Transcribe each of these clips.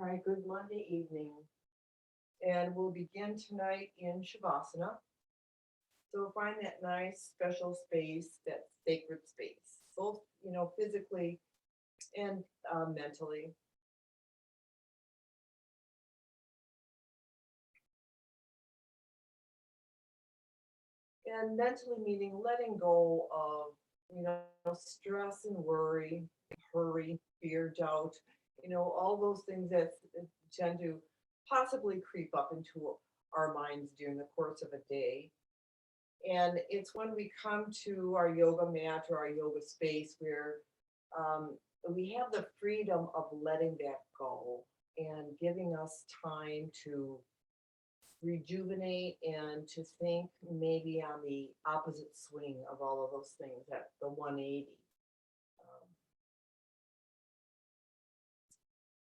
right, good Monday evening. And we'll begin tonight in Shavasana. So find that nice special space, that sacred space, both, physically and mentally. And mentally meaning letting go of, stress and worry, hurry, fear, doubt, all those things that tend to possibly creep up into our minds during the course of a day. And it's when we come to our yoga mat or our yoga space where we have the freedom of letting that go and giving us time to rejuvenate and to think maybe on the opposite swing of all of those things at the 180. Um,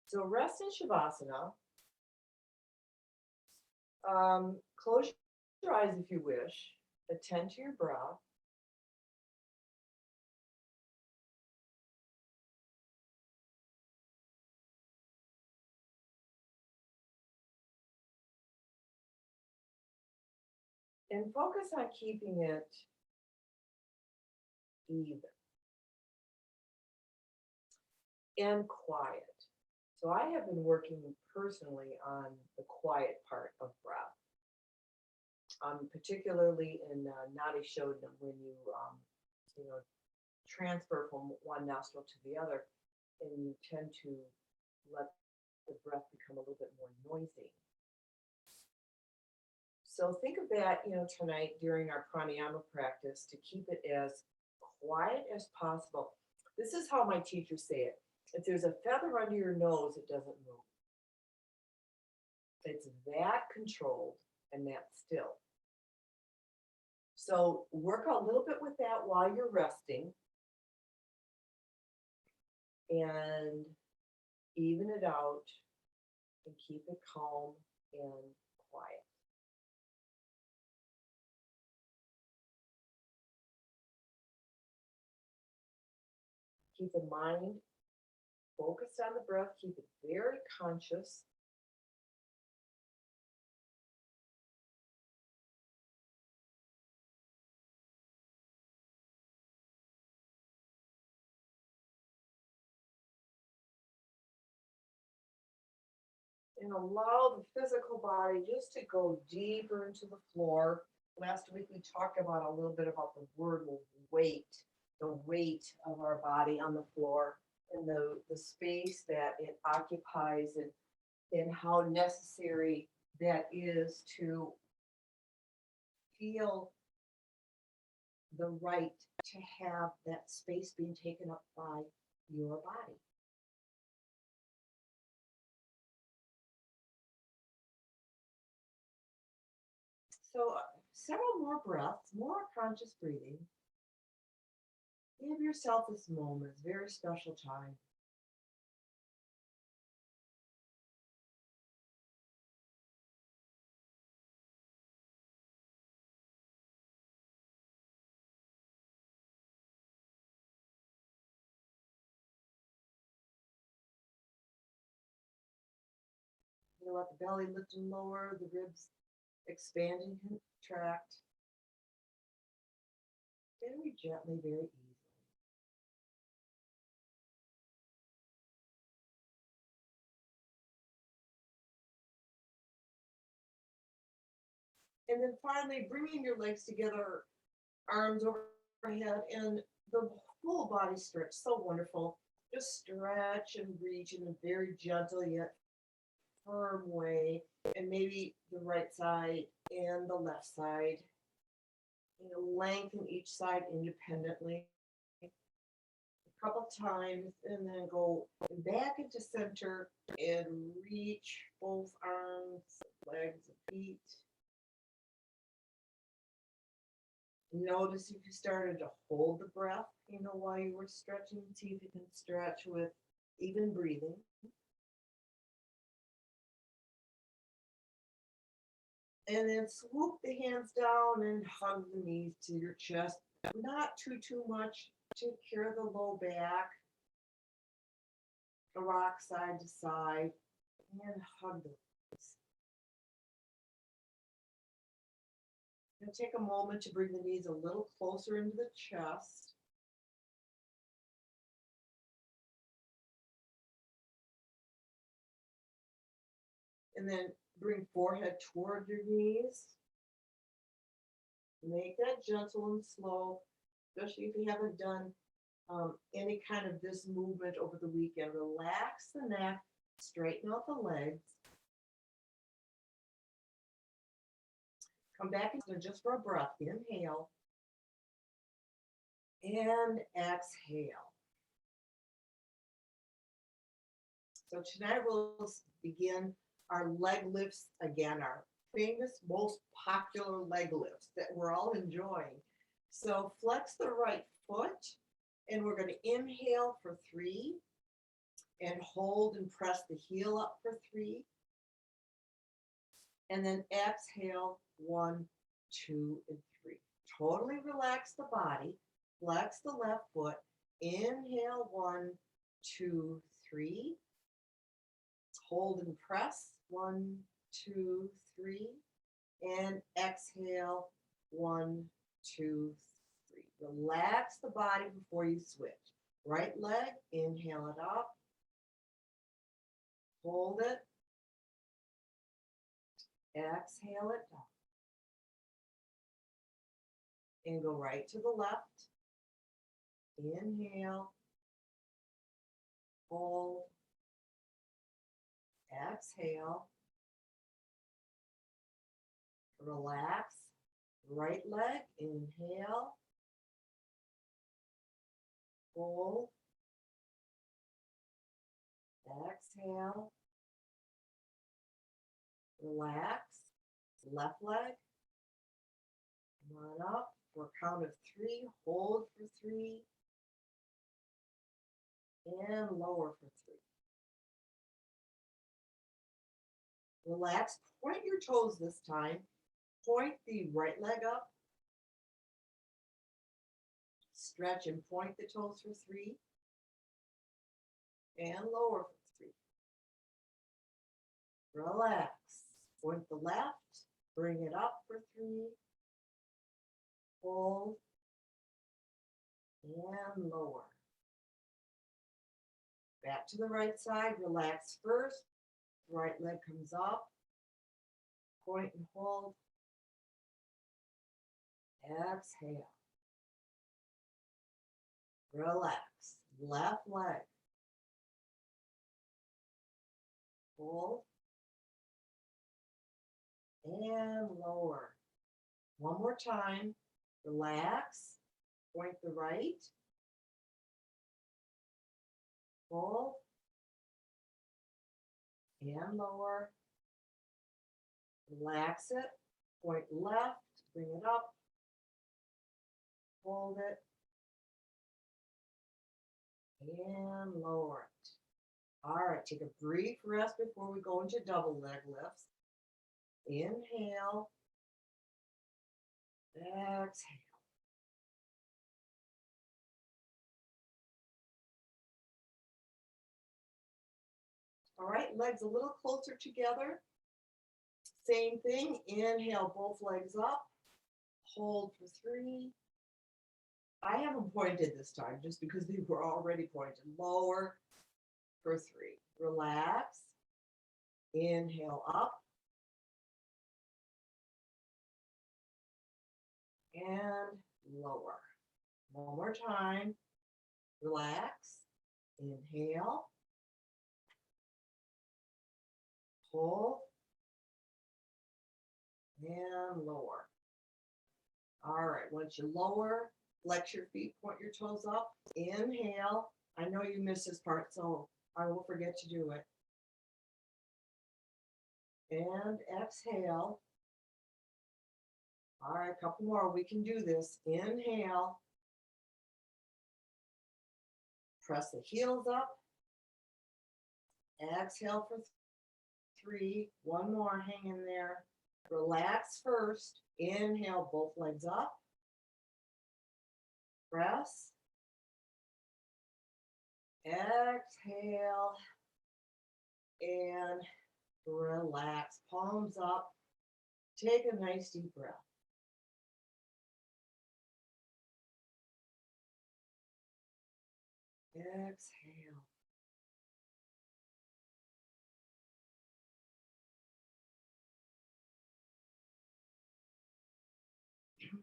so rest in Shavasana. Close your eyes if you wish. Attend to your breath. And focus on keeping it even and quiet. So I have been working personally on the quiet part of breath, particularly in Nadi Shodhana when you know, transfer from one nostril to the other, and you tend to let the breath become a little bit more noisy. So think of that, tonight during our pranayama practice to keep it as quiet as possible. This is how my teachers say it. If there's a feather under your nose, it doesn't move. It's that controlled and that still. So work a little bit with that while you're resting and even it out and keep it calm and quiet. Keep the mind focused on the breath. Keep it very conscious. And allow the physical body just to go deeper into the floor. Last week we talked about a little bit about the word weight, the weight of our body on the floor and the space that it occupies and how necessary that is to feel the right to have that space being taken up by your body. So several more breaths, more conscious breathing. Give yourself this moment, very special time. Let the belly lift and lower, the ribs expand and contract. Very gently, very easily. And then finally, bringing your legs together, arms overhead, and the full body stretch. So wonderful. Just stretch and reach in a very gentle yet firm way. And maybe the right side and the left side. Lengthen each side independently. A couple times, and then go back into center and reach both arms, legs, and feet. Notice if you started to hold the breath, while you were stretching. See if you can stretch with even breathing. And then swoop the hands down and hug the knees to your chest. Not too much. Take care of the low back. Rock side to side. and hug the legs. Now take a moment to bring the knees a little closer into the chest. And then bring forehead toward your knees. Make that gentle and slow, especially if you haven't done any kind of this movement over the weekend. Relax the neck, straighten out the legs. Come back into just for a breath. Inhale and exhale. So tonight we'll begin our leg lifts again, our famous, most popular leg lifts that we're all enjoying. So flex the right foot, and we're going to inhale for 3 and hold and press the heel up for 3. And then exhale 1, 2, and 3. Totally relax the body. Flex the left foot. Inhale 1, 2, 3. Hold and press 1, 2, 3. And exhale 1, 2, 3. Relax the body before you switch. Right leg, inhale it up. Hold it. Exhale it down. And go right to the left. Inhale. Hold. Exhale. Relax. Right leg, inhale. Hold. Exhale. Relax. Left leg. Come on up for a count of 3. Hold for 3. And lower for 3. Relax. Point your toes this time. Point the right leg up. Stretch and point the toes for 3. And lower for 3. Relax. Point the left. Bring it up for 3. Hold. And lower. Back to the right side. Relax first. Right leg comes up. Point and hold. Exhale. Relax. Left leg. Hold. And lower. One more time. Relax. Point the right. Hold. And lower. Relax it. Point left. Bring it up. Hold it. And lower it. All right, take a brief rest before we go into double leg lifts. Inhale. Exhale. All right, legs a little closer together. Same thing. Inhale, both legs up. Hold for 3. I haven't pointed this time just because they were already pointed. Lower for 3. Relax. Inhale up. And lower. One more time. Relax. Inhale. Hold. And lower. All right, once you lower, flex your feet, point your toes up. Inhale. I know you missed this part, so I won't forget to do it. And exhale. All right, a couple more. We can do this. Inhale. Press the heels up. Exhale for 3. One more. Hang in there. Relax first. Inhale, both legs up. Press. Exhale. And relax, palms up. Take a nice deep breath. Exhale.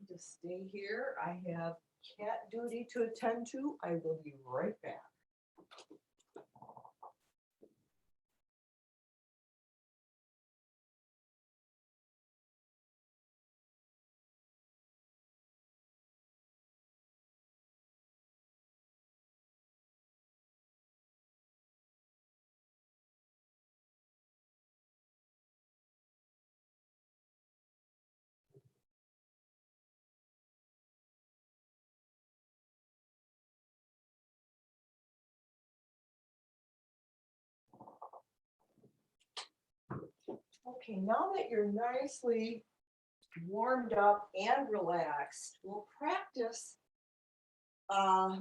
Just stay here. I have cat duty to attend to. I will be right back. Okay, now that you're nicely warmed up and relaxed, we'll practice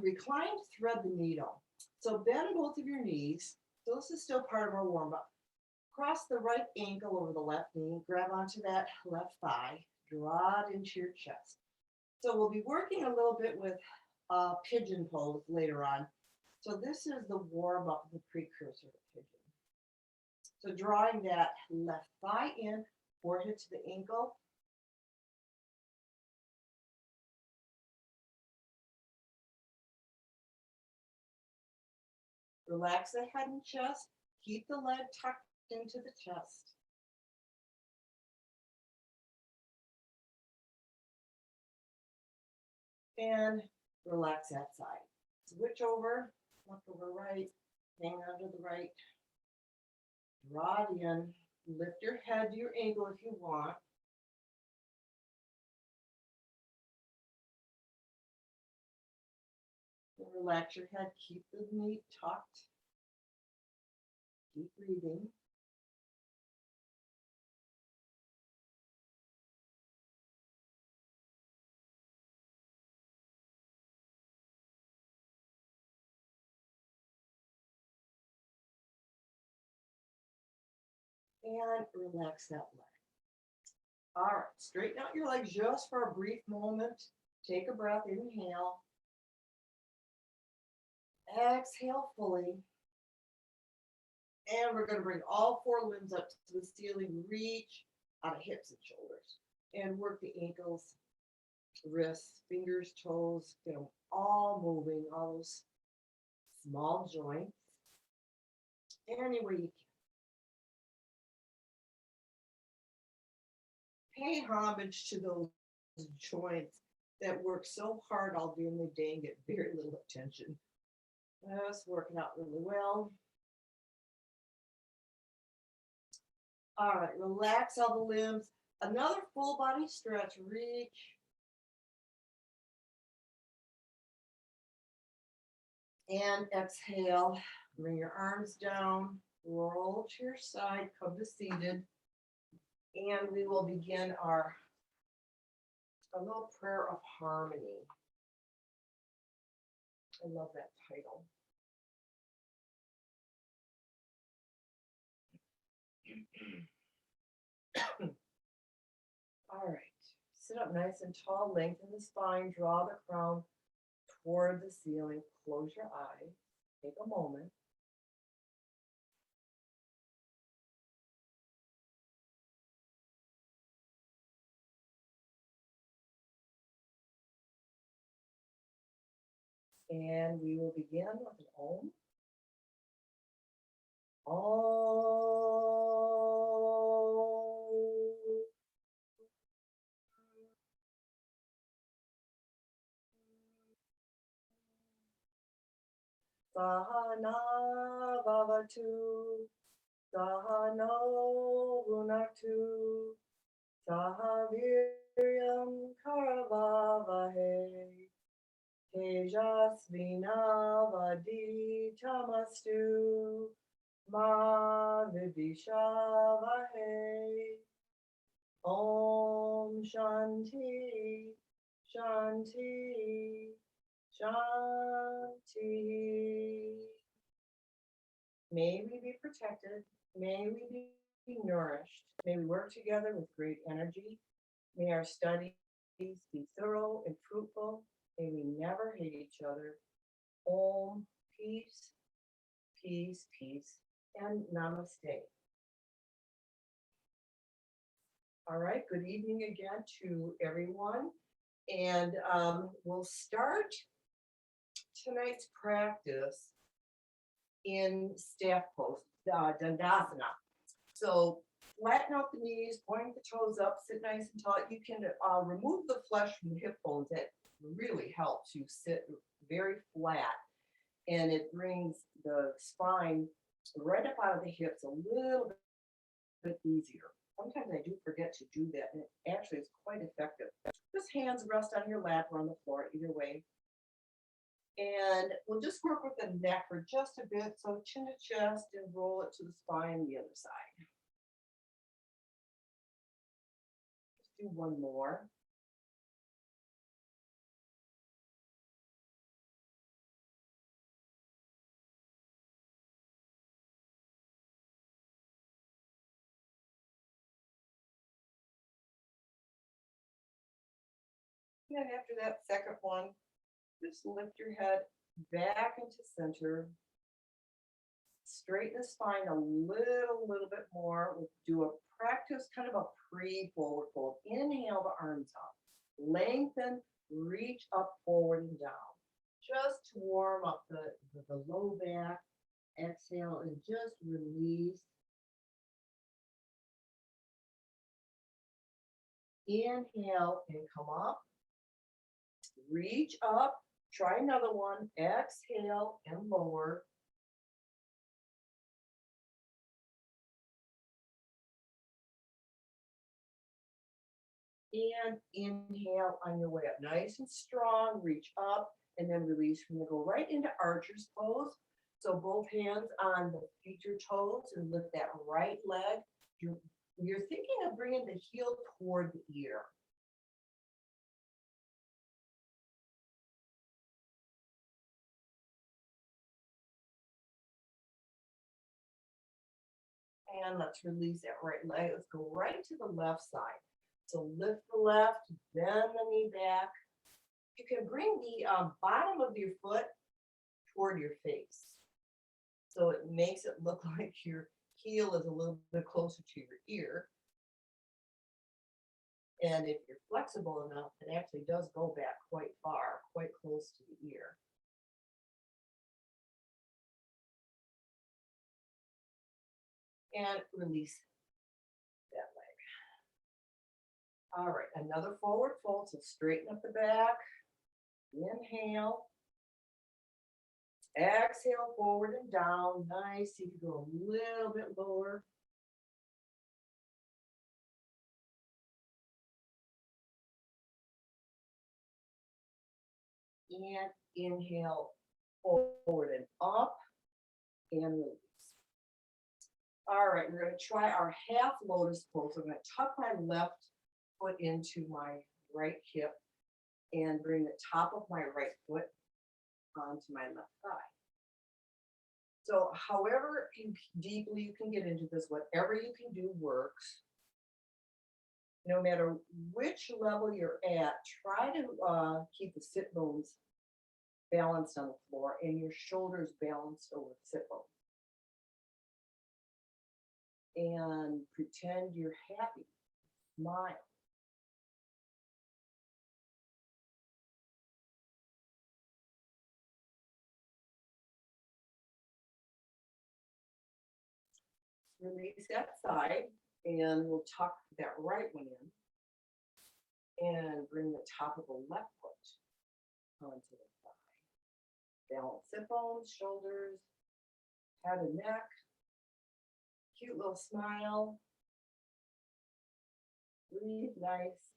recline, thread the needle. So bend both of your knees. So this is still part of our warm up. Cross the right ankle over the left knee, grab onto that left thigh, draw it into your chest. So we'll be working a little bit with pigeon pose later on. So this is the warm up, the precursor to pigeon. So drawing that left thigh in, forehead to the ankle. Relax the head and chest. Keep the leg tucked into the chest. And relax that side. Switch over, look over right, hang onto the right. Draw it in. Lift your head to your ankle if you want. Relax your head. Keep the knee tucked. Keep breathing. And relax that leg. All right, straighten out your legs just for a brief moment. Take a breath, inhale. Exhale fully. And we're going to bring all four limbs up to the ceiling. Reach out of hips and shoulders. And work the ankles, wrists, fingers, toes. Get them all moving, all those small joints. Any way you can. Pay homage to those joints that work so hard all during the day and get very little attention. That's working out really well. All right, relax all the limbs. Another full body stretch. Reach. And exhale. Bring your arms down. Roll to your side. Come to seated. And we will begin a little prayer of harmony. I love that title. All right, sit up nice and tall, lengthen the spine, draw the crown toward the ceiling, close your eyes, take a moment. And we will begin with an Om. Sahana Vavatu, Sahano Vunaktu, Sahaviryam Karavavahe, Tejasvinavaditamastu, Ma Vidishavahe. Om Shanti, Shanti, Shanti. May we be protected. May we be be nourished. May we work together with great energy. May our studies be thorough and fruitful. May we never hate each other. Om, peace, peace, peace, and namaste. All right, good evening again to everyone. And we'll start tonight's practice in staff pose, Dandasana. So flatten out the knees, point the toes up, sit nice and tall. You can remove the flesh from the hip bones. That really helps you sit very flat. And it brings the spine right up out of the hips a little bit easier. Sometimes I do forget to do that, and it actually is quite effective. Just hands rest on your lap or on the floor, either way. And we'll just work with the neck for just a bit. So chin to chest and roll it to the spine, the other side. Let's do one more. And after that second one, just lift your head back into center. Straighten the spine a little bit more. We'll do a practice, kind of a pre-forward fold. Inhale the arms up. Lengthen, reach up, forward and down. Just to warm up the low back. Exhale and just release. Inhale and come up. Reach up. Try another one. Exhale and lower. And inhale on your way up. Nice and strong. Reach up and then release. We're going to go right into archer's pose. So both hands on the feature toes and lift that right leg. You're thinking of bringing the heel toward the ear. And let's release that right leg. Let's go right to the left side. So lift the left, bend the knee back. You can bring the bottom of your foot toward your face. So it makes it look like your heel is a little bit closer to your ear. And if you're flexible enough, it actually does go back quite far, quite close to the ear. And release that leg. All right, another forward fold. So straighten up the back. Inhale. Exhale, forward and down. Nice. You can go a little bit lower. And inhale, forward and up, and release. All right, we're going to try our half lotus pose. I'm going to tuck my left foot into my right hip and bring the top of my right foot onto my left thigh. So however deeply you can get into this, whatever you can do works. No matter which level you're at, try to keep the sit bones balanced on the floor and your shoulders balanced over the sit bones. And pretend you're happy. Smile. Release that side, and we'll tuck that right one in. And bring the top of the left foot onto the thigh. Balance sit bones, shoulders, head and neck. Cute little smile. Breathe nice.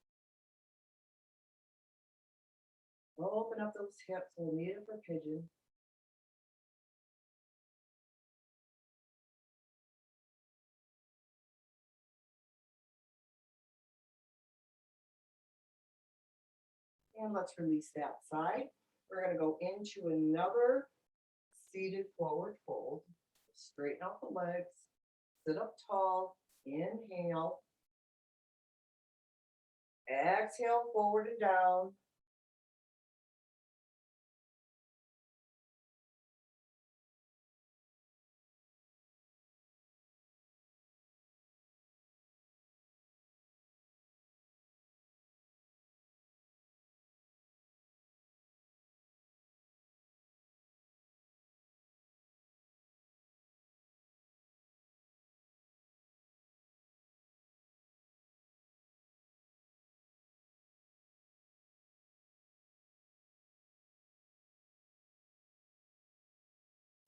Open up those hips. We'll need it for pigeon. And let's release that side. We're going to go into another seated forward fold. Straighten out the legs. Sit up tall. Inhale. Exhale, forward and down.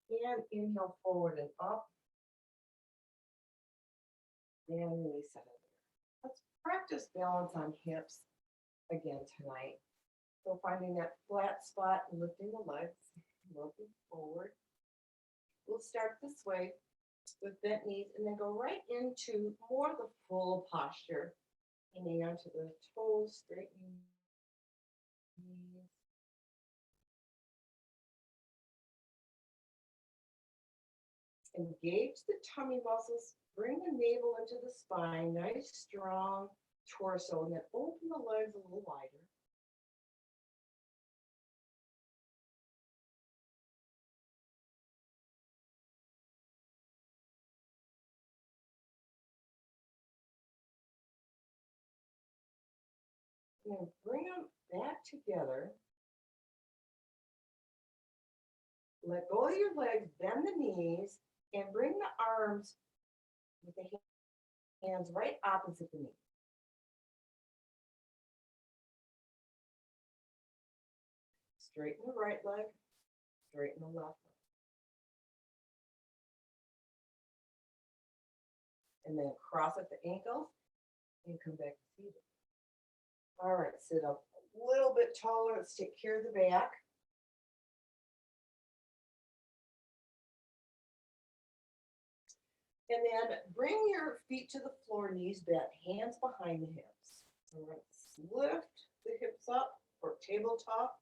And inhale forward and up. And release it. Let's practice balance on hips again tonight. So finding that flat spot and lifting the legs, looking forward. We'll start this way with bent knees and then go right into more of the full posture. Hanging onto the toes, straightening knees. Engage the tummy muscles, bring the navel into the spine, nice strong torso, and then open the legs a little wider. And then bring them back together. Let go of your legs, bend the knees, and bring the arms with the hands right opposite the knee. Straighten the right leg, straighten the left leg. And then cross at the ankles and come back to seated. All right, sit up a little bit taller. Let's take care of the back. And then bring your feet to the floor, knees bent, hands behind the hips. All right, lift the hips up for tabletop.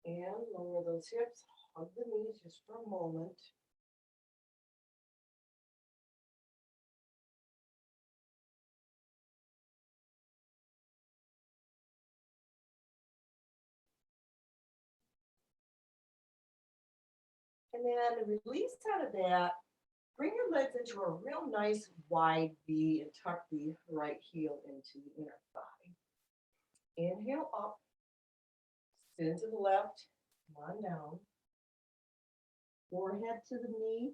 And lower those hips, hug the knees just for a moment. And then release out of that. Bring your legs into a real nice wide V and tuck the right heel into the inner thigh. Inhale up, spin to the left, come on down. Forehead to the knee.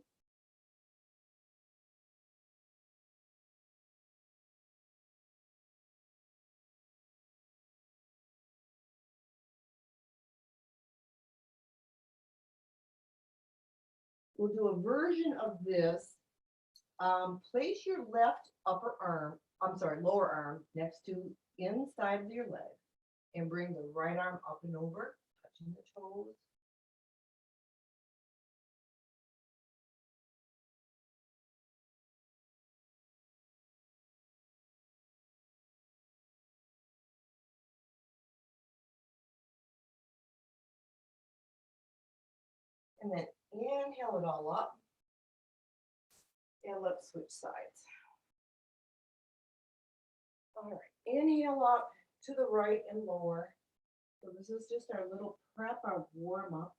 We'll do a version of this. Place your left lower arm next to inside of your leg and bring the right arm up and over, touching the toes. And then inhale it all up. And let's switch sides. All right, inhale up to the right and lower. So this is just our little prep, our warm up.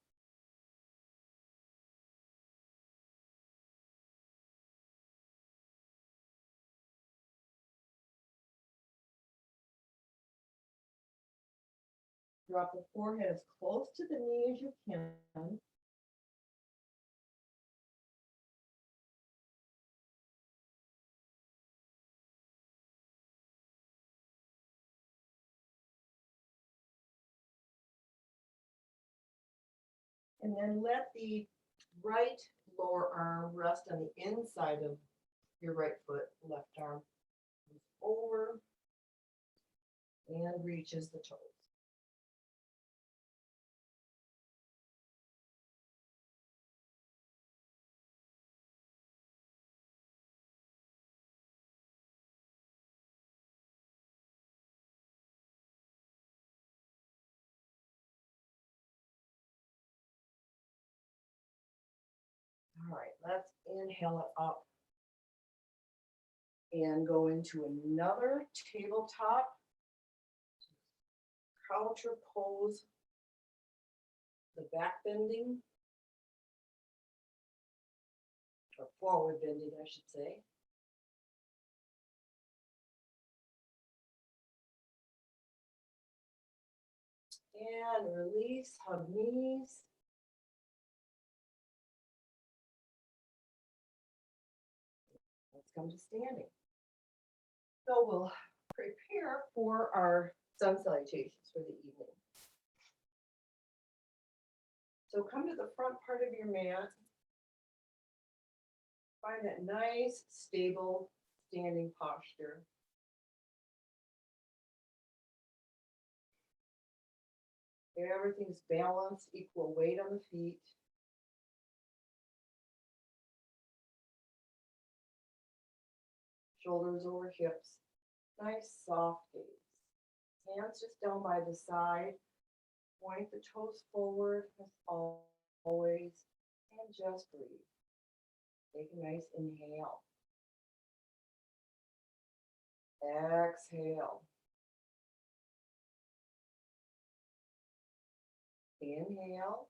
Drop the forehead as close to the knee as you can. And then let the right lower arm rest on the inside of your right foot, left arm moves over and reaches the toes. All right, let's inhale it up and go into another tabletop counter pose, the back bending, or forward bending, I should say. And release, hug knees. Let's come to standing. So we'll prepare for our sun salutations for the evening. So come to the front part of your mat. Find that nice, stable, standing posture. Everything's balanced, equal weight on the feet. Shoulders over hips. Nice, soft gaze. Hands just down by the side. Point the toes forward as always. And just breathe. Take a nice inhale. Exhale. Inhale.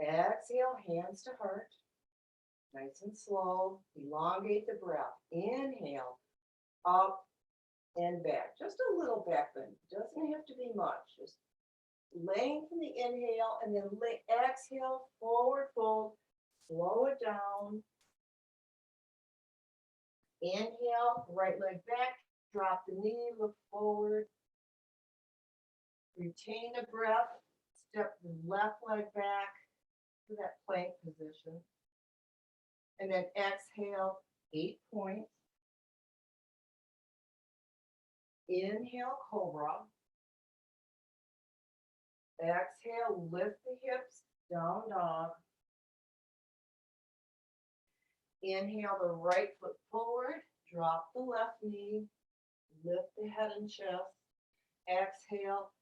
Exhale, hands to heart. Nice and slow. Elongate the breath. Inhale. Up and back. Just a little back bend. Doesn't have to be much. Just lengthen the inhale and then exhale, forward fold. Slow it down. Inhale, right leg back. Drop the knee, look forward. Retain the breath. Step the left leg back to that plank position. And then exhale, 8 points. Inhale, cobra. Exhale, lift the hips, down dog. Inhale the right foot forward, drop the left knee, lift the head and chest. Exhale,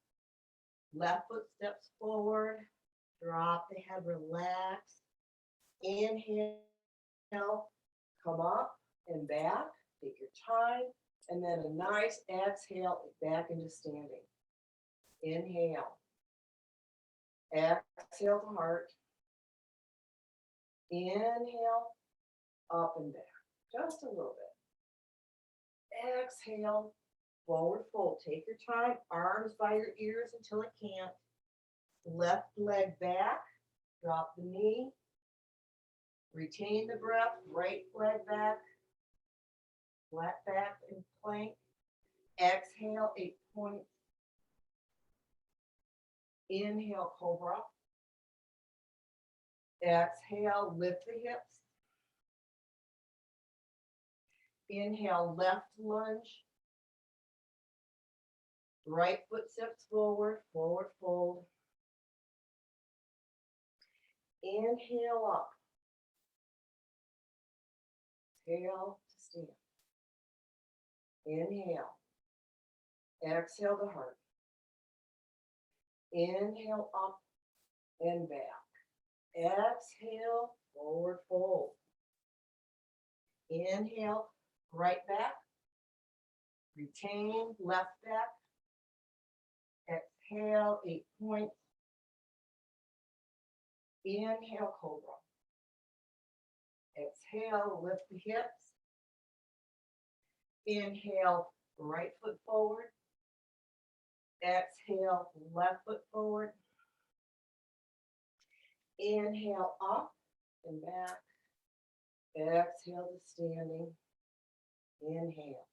left foot steps forward, drop the head, relax. Inhale, come up and back, take your time, and then a nice exhale back into standing. Inhale. Exhale to heart. Inhale, up and back, just a little bit. Exhale, forward fold. Take your time, arms by your ears until it can't. Left leg back, drop the knee. Retain the breath, right leg back, flat back and plank. Exhale, 8 points. Inhale, cobra. Exhale, lift the hips. Inhale, left lunge. Right foot steps forward, forward fold. Inhale up. Exhale to stand. Inhale. Exhale to heart. Inhale up and back. Exhale, forward fold. Inhale, right back. Retain, left back. Exhale, 8 points. Inhale, cobra. Exhale, lift the hips. Inhale, right foot forward. Exhale, left foot forward. Inhale, up and back. Exhale to standing. Inhale.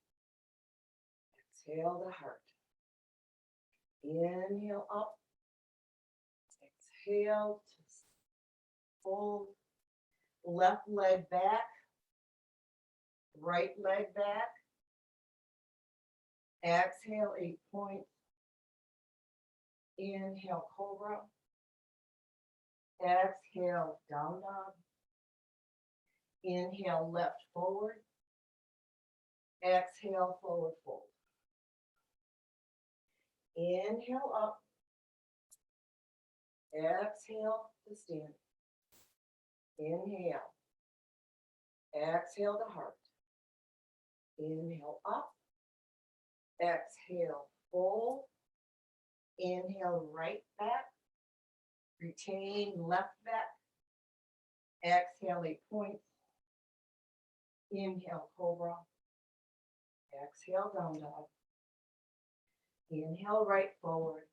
Exhale to heart. Inhale up. Exhale to fold. Left leg back. Right leg back. Exhale, 8 points. Inhale, cobra. Exhale, down dog. Inhale, left forward. Exhale, forward fold. Inhale up. Exhale to stand. Inhale. Exhale to heart. Inhale up. Exhale, fold. Inhale, right back. Retain left back. Exhale, 8 points. Inhale, cobra. Exhale, down dog. Inhale, right forward.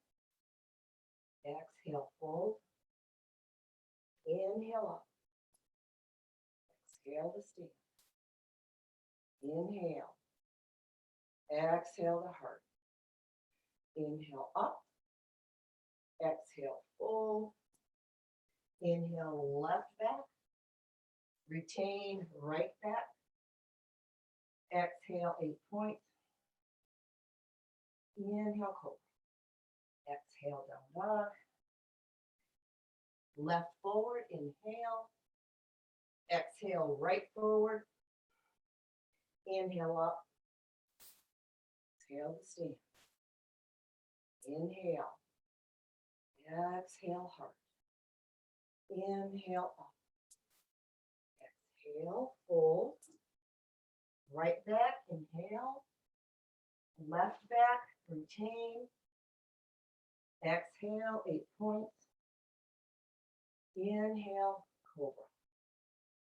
Exhale, fold. Inhale up. Exhale to stand. Inhale. Exhale to heart. Inhale up. Exhale, fold. Inhale, left back. Retain right back. Exhale, 8 points. Inhale, cobra. Exhale, down dog. Left forward, inhale. Exhale, right forward. Inhale up. Exhale to stand. Inhale. Exhale, heart. Inhale up. Exhale, fold. Right back, inhale. Left back, retain. Exhale, 8 points. Inhale, cobra.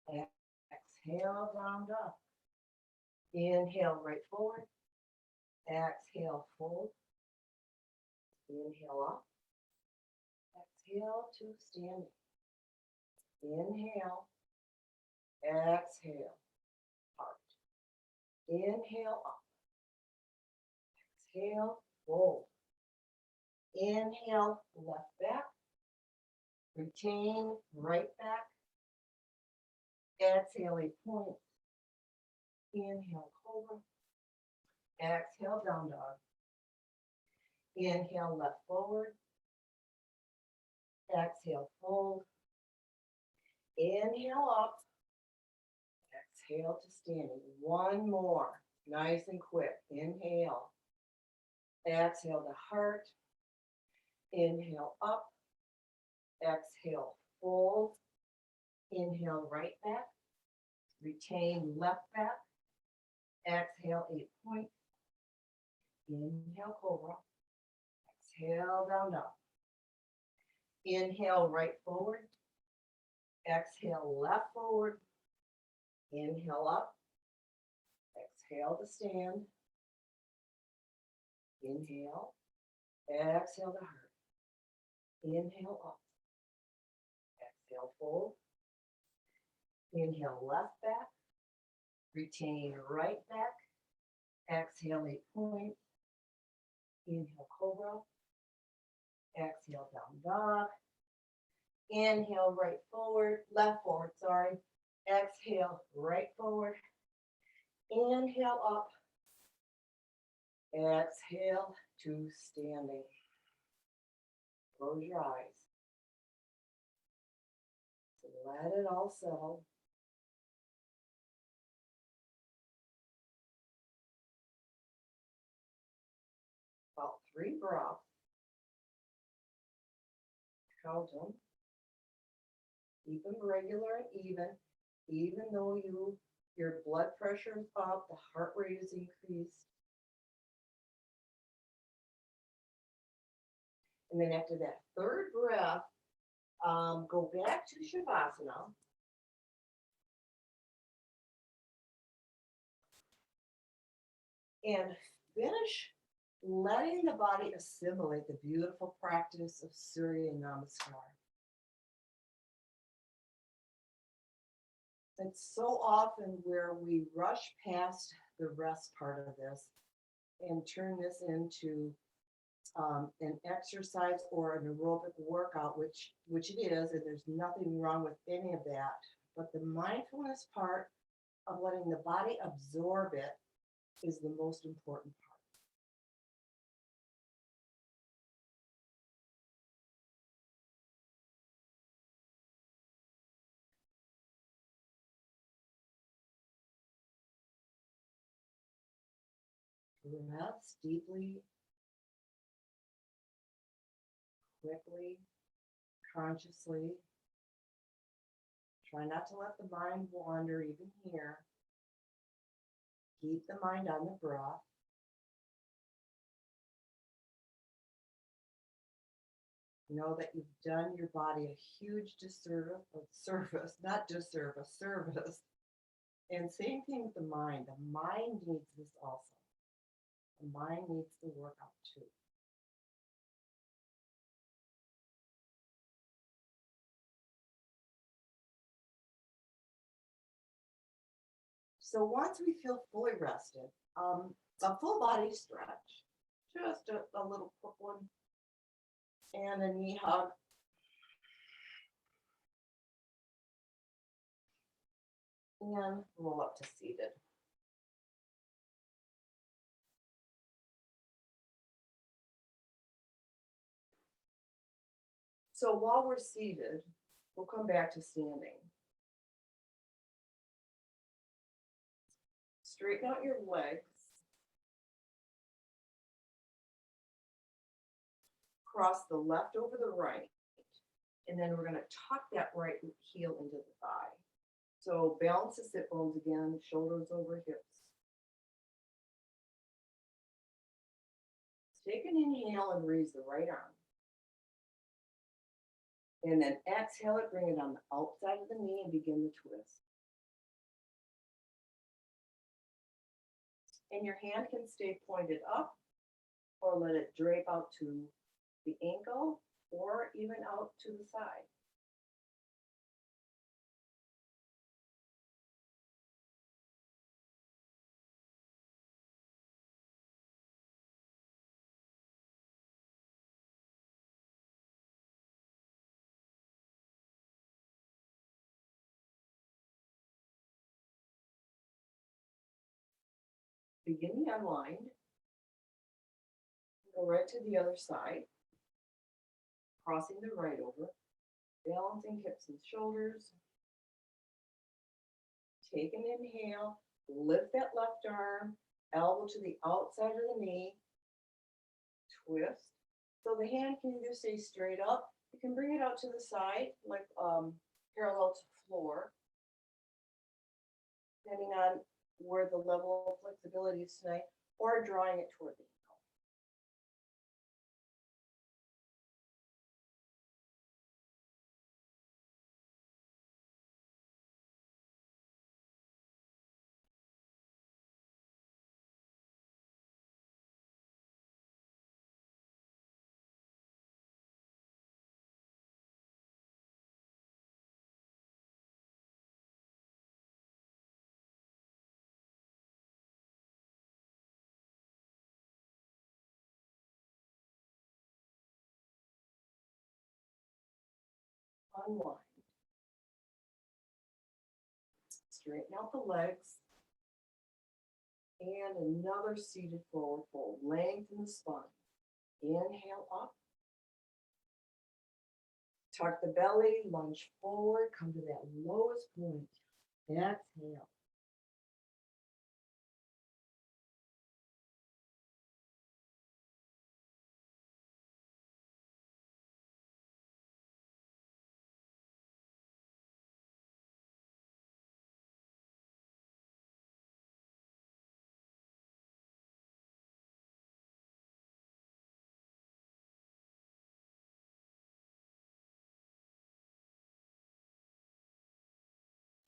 Exhale, down dog. Inhale, right forward. Exhale, fold. Inhale up. Exhale to standing. Inhale. Exhale. Heart. Inhale up. Exhale, fold. Inhale, left back. Retain, right back. Exhale, 8 points. Inhale, cobra. Exhale, down dog. Inhale, left forward. Exhale, fold. Inhale up. Exhale to standing. One more. Nice and quick. Inhale. Exhale to heart. Inhale up. Exhale, fold. Inhale, right back. Retain left back. Exhale, 8 points. Inhale, cobra. Exhale, down dog. Inhale, right forward. Exhale, left forward. Inhale up. Exhale to stand. Inhale. Exhale to heart. Inhale up. Exhale, fold. Inhale, left back. Retain right back. Exhale, 8 points. Inhale, cobra. Exhale, down dog. Inhale, right forward, left forward, sorry. Exhale, right forward. Inhale up. Exhale to standing. Close your eyes. Let it all settle. About 3 breaths. Count them. Keep them regular and even though your blood pressure is up, the heart rate is increased. And then after that 3rd breath, go back to Shavasana. And finish letting the body assimilate the beautiful practice of Surya Namaskar. It's so often where we rush past the rest part of this and turn this into an exercise or an aerobic workout, which it is, and there's nothing wrong with any of that. But the mindfulness part of letting the body absorb it is the most important part. Breaths deeply, quickly, consciously. Try not to let the mind wander even here. Keep the mind on the breath. Know that you've done your body a huge service, not disservice, service. And same thing with the mind. The mind needs this also. The mind needs the workout too. So once we feel fully rested, a full body stretch, just a little quick one, and a knee hug. And roll up to seated. So while we're seated, we'll come back to standing. Straighten out your legs. Cross the left over the right. And then we're going to tuck that right heel into the thigh. So balance the sit bones again, shoulders over hips. Take an inhale and raise the right arm. And then exhale it, bring it on the outside of the knee and begin the twist. And your hand can stay pointed up or let it drape out to the ankle or even out to the side. Begin the unwind. Go right to the other side. Crossing the right over. Balancing hips and shoulders. Take an inhale. Lift that left arm. Elbow to the outside of the knee. Twist. So the hand can either stay straight up. You can bring it out to the side, like parallel to the floor. Depending on where the level of flexibility is tonight, or drawing it toward the ankle. Unwind. Straighten out the legs. And another seated forward fold. Lengthen the spine. Inhale up. Tuck the belly, lunge forward, come to that lowest point. Exhale.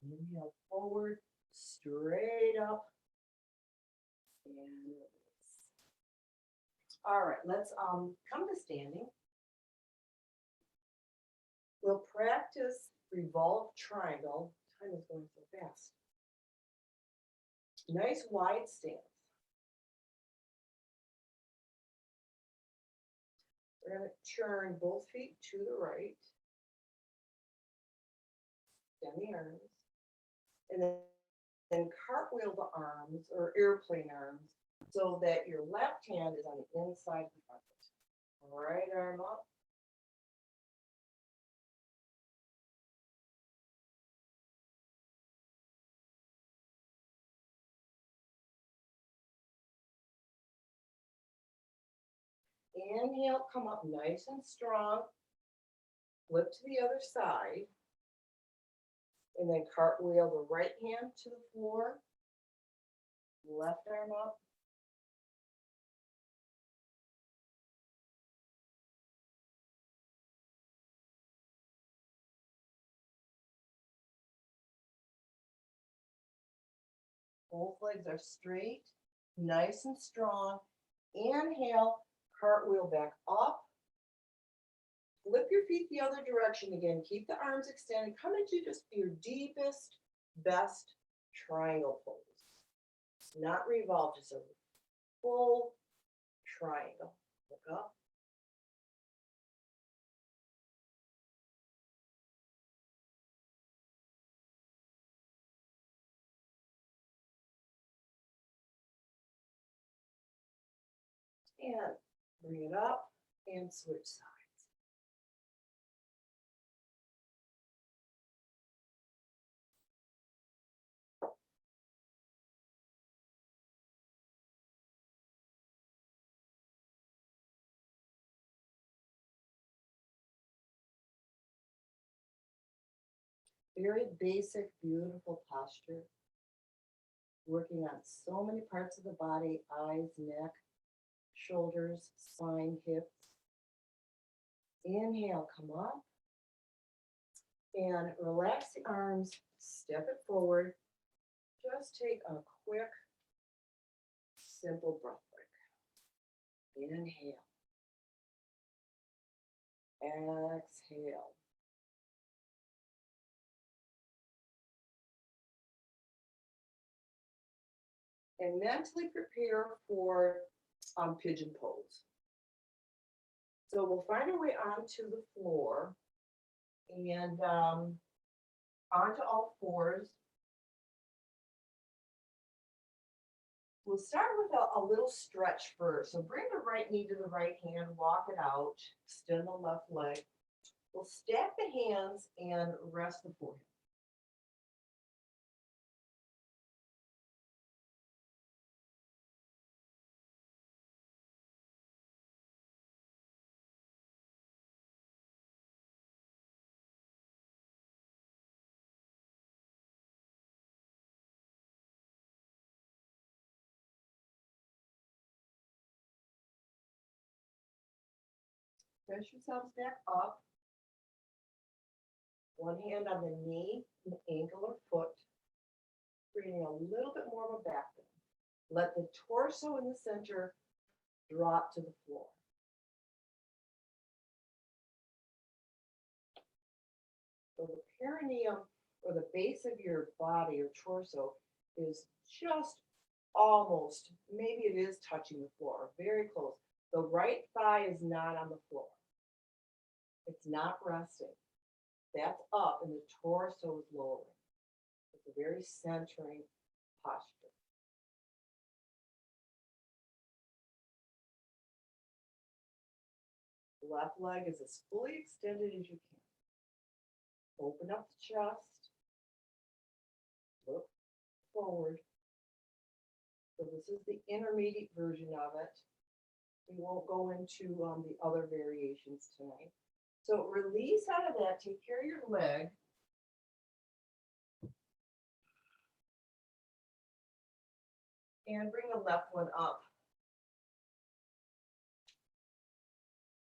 Inhale forward, straight up, and release. All right, let's come to standing. We'll practice Revolve Triangle. Time is going so fast. Nice wide stance. We're going to turn both feet to the right. Bend the arms. And then cartwheel the arms or airplane arms so that your left hand is on the inside of the front. Right arm up. Inhale, come up nice and strong. flip to the other side, and then cartwheel the right hand to the floor, left arm up. Both legs are straight, nice and strong. Inhale, cartwheel back up. Flip your feet the other direction again. Keep the arms extended. Come into just your deepest, best triangle pose. It's not revolve, just a full triangle. Look up. And bring it up and switch sides. Very basic, beautiful posture. Working on so many parts of the body, eyes, neck, shoulders, spine, hips. Inhale, come up. And relax the arms, step it forward. Just take a quick, simple breath break. Inhale. Exhale. And mentally prepare for pigeon pose. So we'll find our way onto the floor and onto all fours. We'll start with a little stretch first. So bring the right knee to the right hand, walk it out, extend the left leg. We'll stack the hands and rest the forehead. Press yourselves back up. One hand on the knee, the ankle or foot, creating a little bit more of a back bend. Let the torso in the center drop to the floor. So the perineum, or the base of your body or torso, is just almost, maybe it is touching the floor, very close. The right thigh is not on the floor. It's not resting. That's up and the torso is lowering. It's a very centering posture. Left leg is as fully extended as you can. Open up the chest. Look forward. So this is the intermediate version of it. We won't go into the other variations tonight. So release out of that, take care of your leg. And bring the left one up.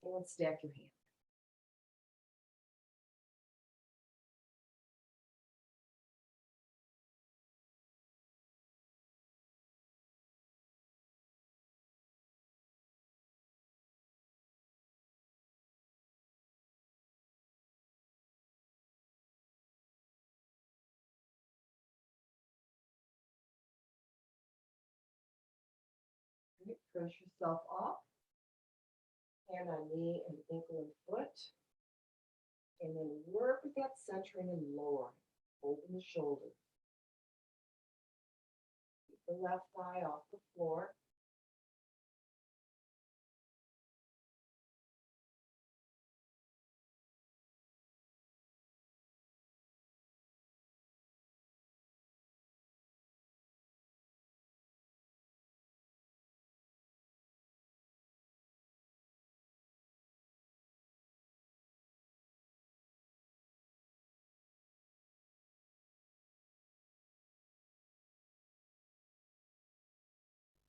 And stack your hand. Press yourself up. Hand on knee and ankle and foot. And then work with that centering and lowering. Open the shoulders. Keep the left thigh off the floor.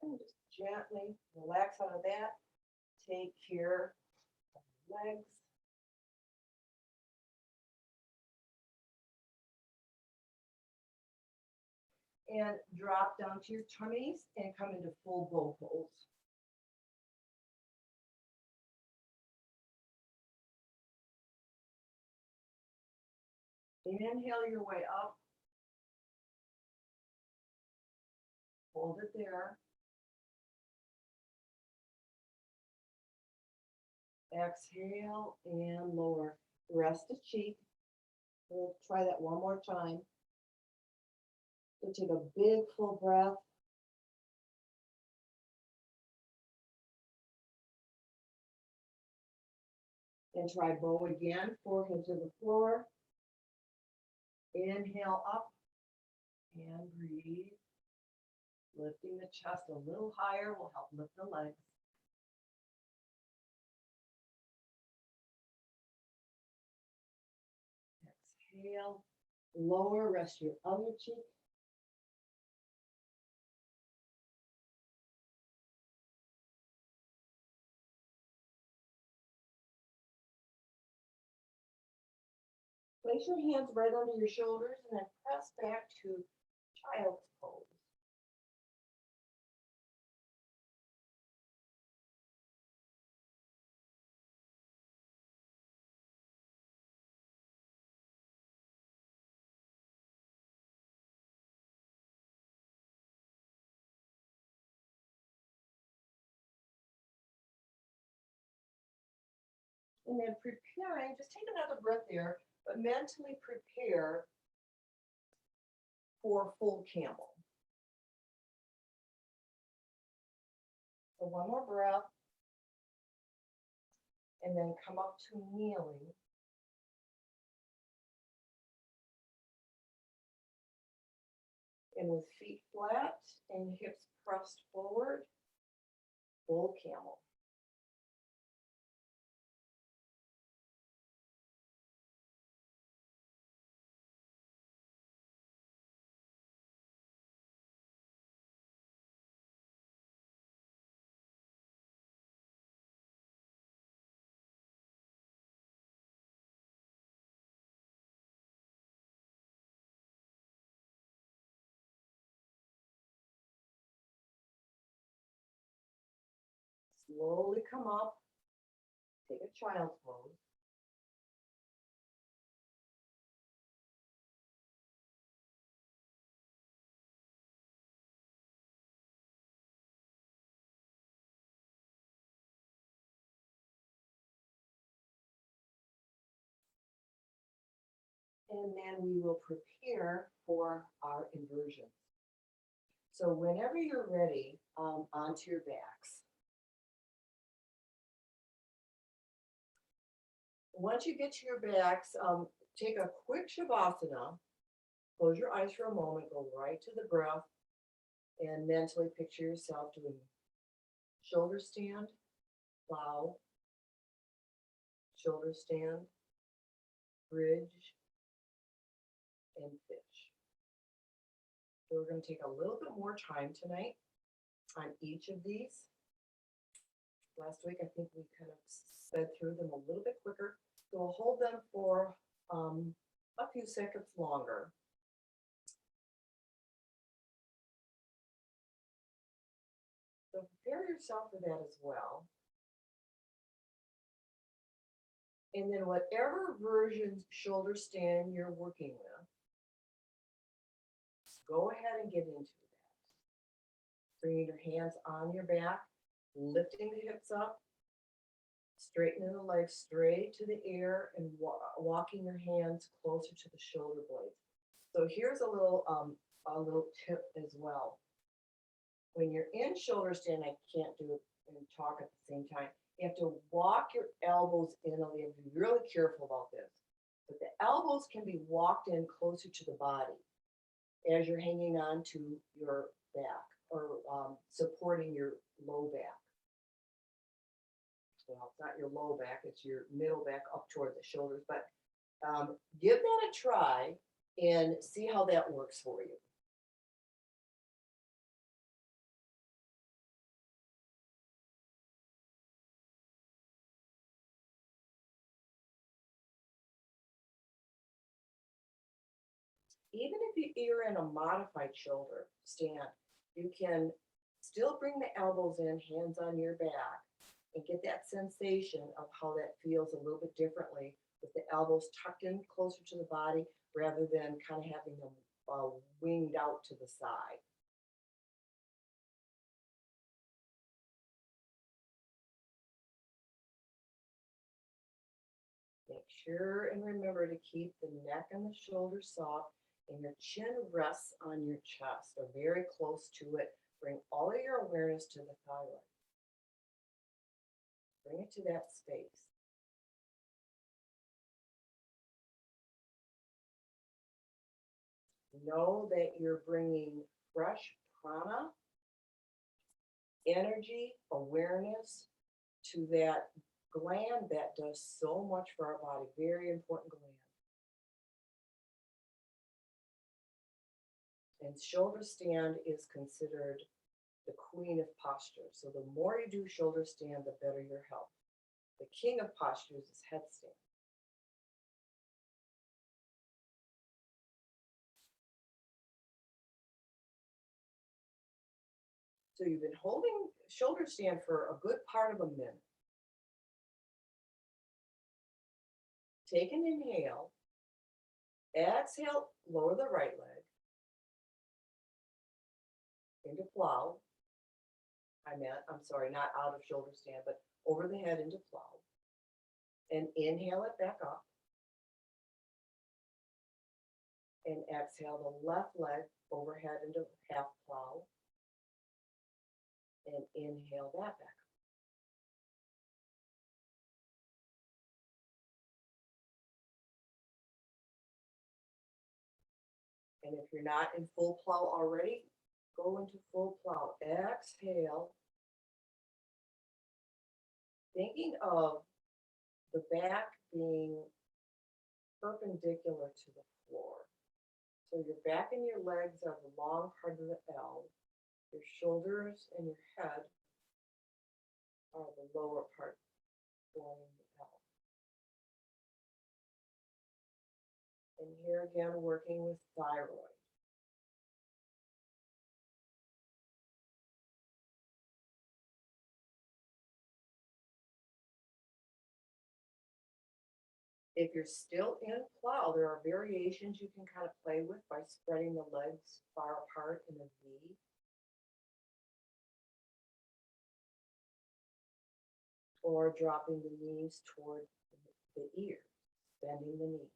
And just gently relax out of that. Take care of the legs. And drop down to your tummies and come into full bow pose. Inhale your way up. Hold it there. Exhale and lower. Rest the cheek. We'll try that one more time. So take a big full breath. And try bow again, forehead to the floor. Inhale up and breathe. Lifting the chest a little higher will help lift the legs. Exhale, lower, rest your other cheek. Place your hands right under your shoulders and then press back to child's pose. And then preparing, just take another breath there, but mentally prepare for full camel. So one more breath. And then come up to kneeling. And with feet flat and hips pressed forward, full camel. Slowly come up, take a child's pose. And then we will prepare for our inversions. So whenever you're ready, onto your backs. Once you get to your backs, take a quick Shavasana. Close your eyes for a moment, go right to the breath, and mentally picture yourself doing shoulder stand, plow, shoulder stand, bridge, and fish. So we're going to take a little bit more time tonight on each of these. Last week, I think we kind of sped through them a little bit quicker. So we'll hold them for a few seconds longer. So prepare yourself for that as well. And then whatever version's shoulder stand you're working with, go ahead and get into that. Bringing your hands on your back, lifting the hips up, straightening the legs straight to the air, and walking your hands closer to the shoulder blades. So here's a little tip as well. When you're in shoulder stand, I can't do it and talk at the same time. You have to walk your elbows in. You have to be really careful about this. But the elbows can be walked in closer to the body as you're hanging on to your back or supporting your low back. Well, it's not your low back, it's your middle back up toward the shoulders. But give that a try and see how that works for you. Even if you're in a modified shoulder stand, you can still bring the elbows in, hands on your back, and get that sensation of how that feels a little bit differently with the elbows tucked in closer to the body rather than kind of having them winged out to the side. Make sure and remember to keep the neck and the shoulders soft and your chin rests on your chest or very close to it. Bring all of your awareness to the thyroid. Bring it to that space. Know that you're bringing fresh prana, energy, awareness to that gland that does so much for our body. Very important gland. And shoulder stand is considered the queen of posture. So the more you do shoulder stand, the better your health. The king of postures is headstand. So you've been holding shoulder stand for a good part of a minute. Take an inhale. Exhale, lower the right leg into plow. I'm sorry, not out of shoulder stand, but over the head into plow. And inhale it back up. And exhale the left leg overhead into half plow. And inhale that back up. And if you're not in full plow already, go into full plow. Exhale. Thinking of the back being perpendicular to the floor. So your back and your legs are the long part of the L. Your shoulders and your head are the lower part forming the L. And here again, working with thyroid. If you're still in plow, there are variations you can kind of play with by spreading the legs far apart in a V. Or dropping the knees toward the ears, bending the knee.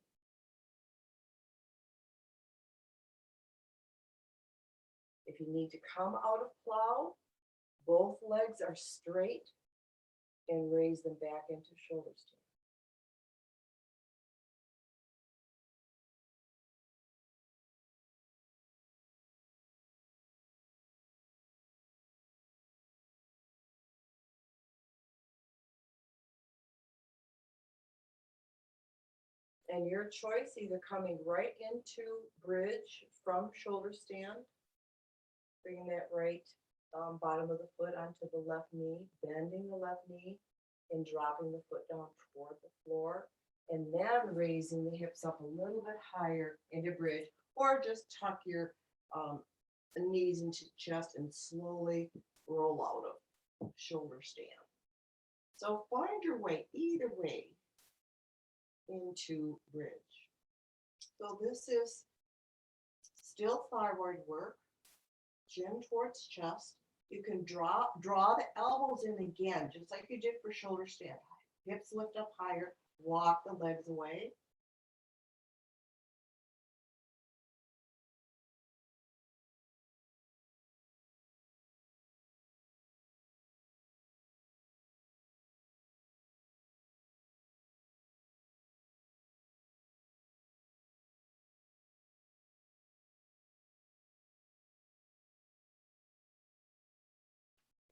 If you need to come out of plow, both legs are straight and raise them back into shoulder stand. And your choice, either coming right into bridge from shoulder stand, bringing that right bottom of the foot onto the left knee, bending the left knee, and dropping the foot down toward the floor, and then raising the hips up a little bit higher into bridge, or just tuck your knees into chest and slowly roll out of shoulder stand. So find your way, either way, into bridge. So this is still thyroid work, chin towards chest. You can draw the elbows in again, just like you did for shoulder stand. Hips lift up higher, walk the legs away.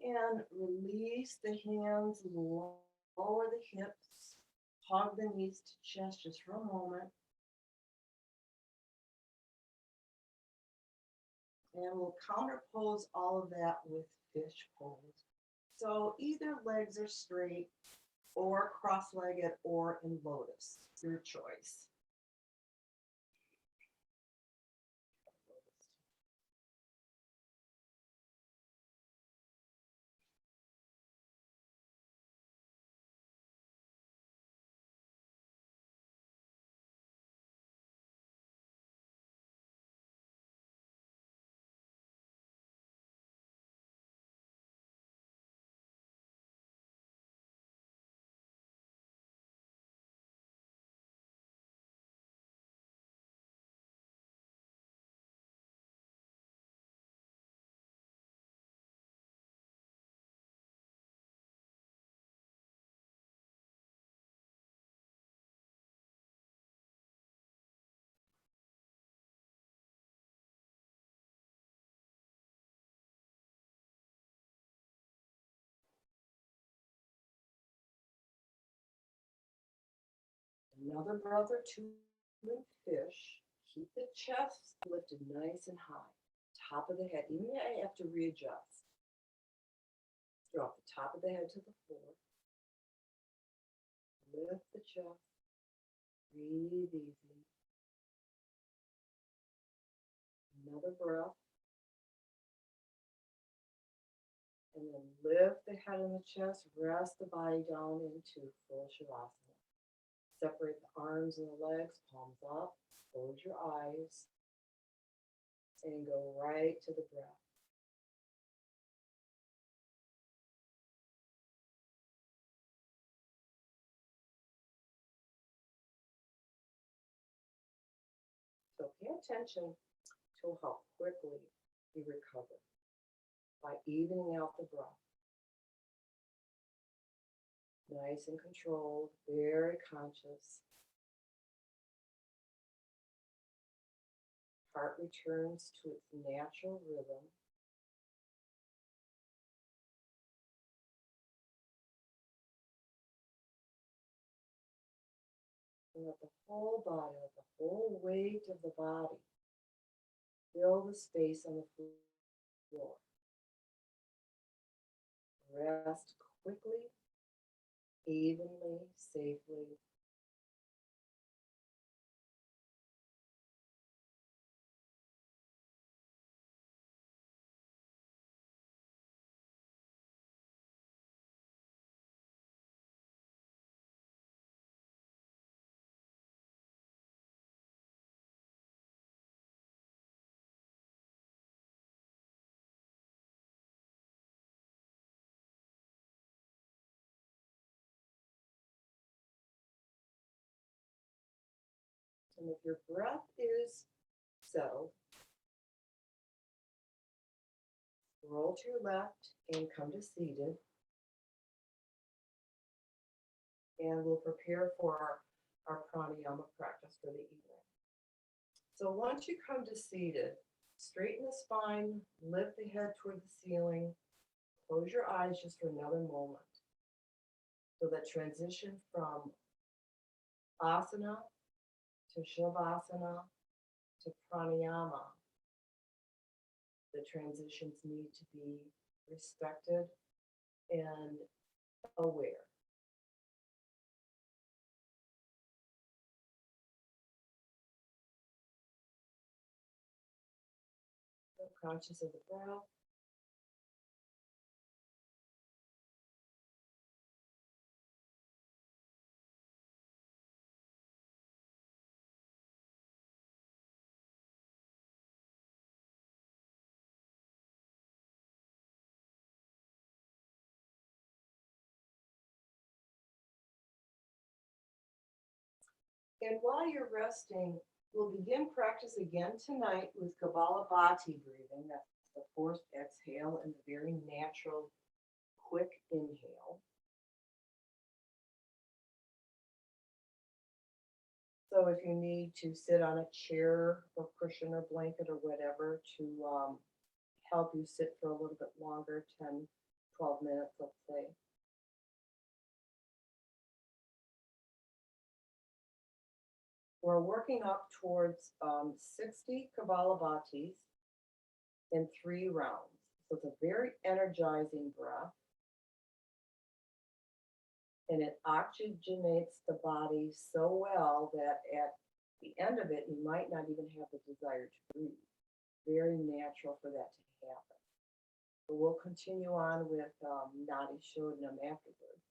And release the hands, lower the hips, hug the knees to chest just for a moment. And we'll counterpose all of that with fish pose. So either legs are straight or cross-legged or in lotus, your choice. Another breath or two in fish. Keep the chest lifted nice and high. Top of the head. Even if I have to readjust. Drop the top of the head to the floor. Lift the chest. Breathe easy. Another breath. And then lift the head and the chest. Rest the body down into full Shavasana. Separate the arms and the legs. Palms up. Close your eyes. And go right to the breath. So pay attention to how quickly you recover by evening out the breath. Nice and controlled, very conscious. Heart returns to its natural rhythm. And let the whole body, let the whole weight of the body fill the space on the floor. Rest quickly, evenly, safely. And if your breath is settled, roll to your left and come to seated. And we'll prepare for our pranayama practice for the evening. So once you come to seated, straighten the spine, lift the head toward the ceiling, close your eyes just for another moment. So that transition from asana to Shavasana to Pranayama, the transitions need to be respected and aware. So conscious of the breath. And while you're resting, we'll begin practice again tonight with Kapalabhati breathing. That's the forced exhale and the very natural, quick inhale. So if you need to sit on a chair or cushion or blanket or whatever to help you sit for a little bit longer, 10, 12 minutes, let's say. We're working up towards 60 Kapalabhatis in 3 rounds. So it's a very energizing breath. And it oxygenates the body so well that at the end of it, you might not even have the desire to breathe. Very natural for that to happen. So we'll continue on with Nadi Shodhanam afterwards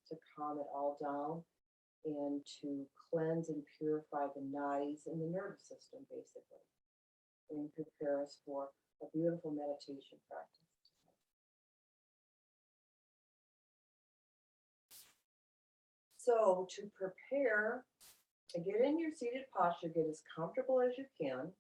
to calm it all down and to cleanse and purify the nadis and the nervous system, basically, and prepare us for a beautiful meditation practice. So to prepare, get in your seated posture, get as comfortable as you can.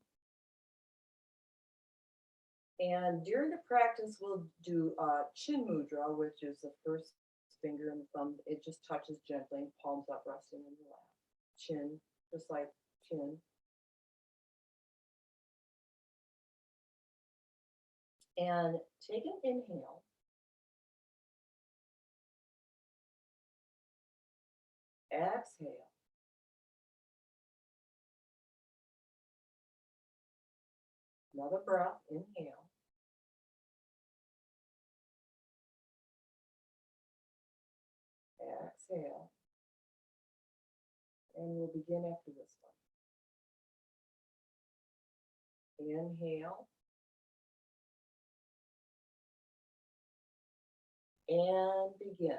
And during the practice, we'll do chin mudra, which is the first finger and thumb. It just touches gently, palms up, resting in your lap. Chin, just like chin. And take an inhale. Exhale. Another breath, inhale. Exhale. And we'll begin after this one. Inhale. And begin.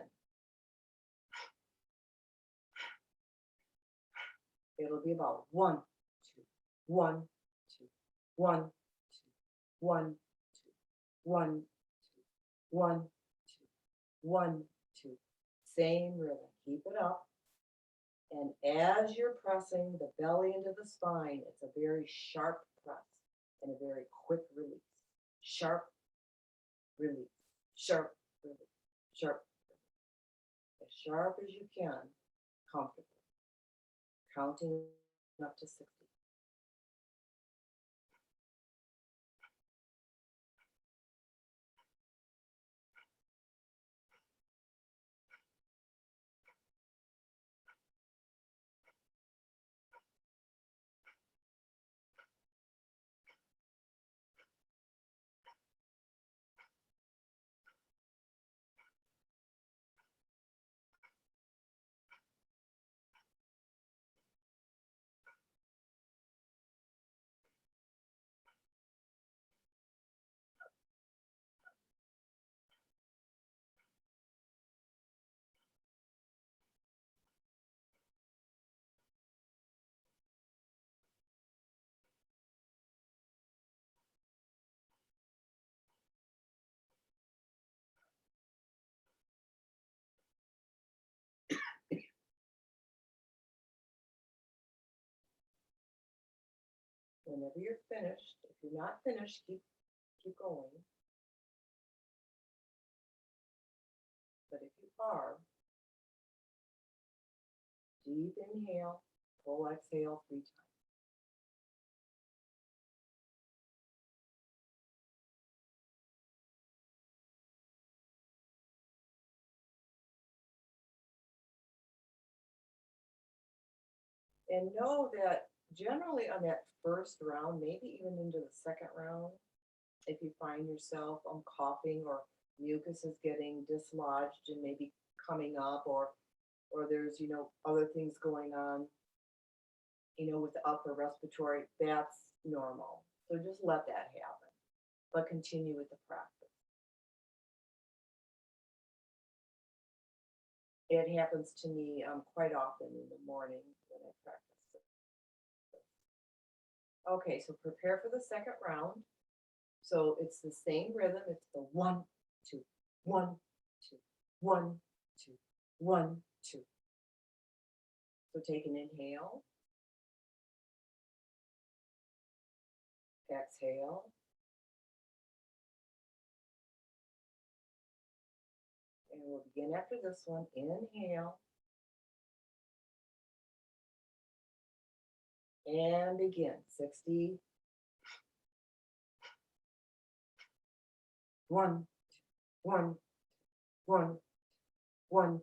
It'll be about 1, 2, 1, 2, 1, 2, 1, 2, 1, 2, 1, 2, 1, 2. Same rhythm. Keep it up. And as you're pressing the belly into the spine, it's a very sharp press and a very quick release. Sharp release. Sharp release. Sharp release. As sharp as you can, comfortably. Counting up to 60. Whenever you're finished, if you're not finished, keep going. But if you are, deep inhale, full exhale 3 times. And know that generally on that first round, maybe even into the second round, if you find yourself coughing or mucus is getting dislodged and maybe coming up, or there's other things going on with the upper respiratory, that's normal. So just let that happen, but continue with the practice. It happens to me quite often in the morning when I practice. Okay, so prepare for the second round. So it's the same rhythm. It's the 1, 2, 1, 2, 1, 2, 1, 2. So take an inhale. Exhale. And we'll begin after this one. Inhale. And begin. 60. 1, 1, 1, 1.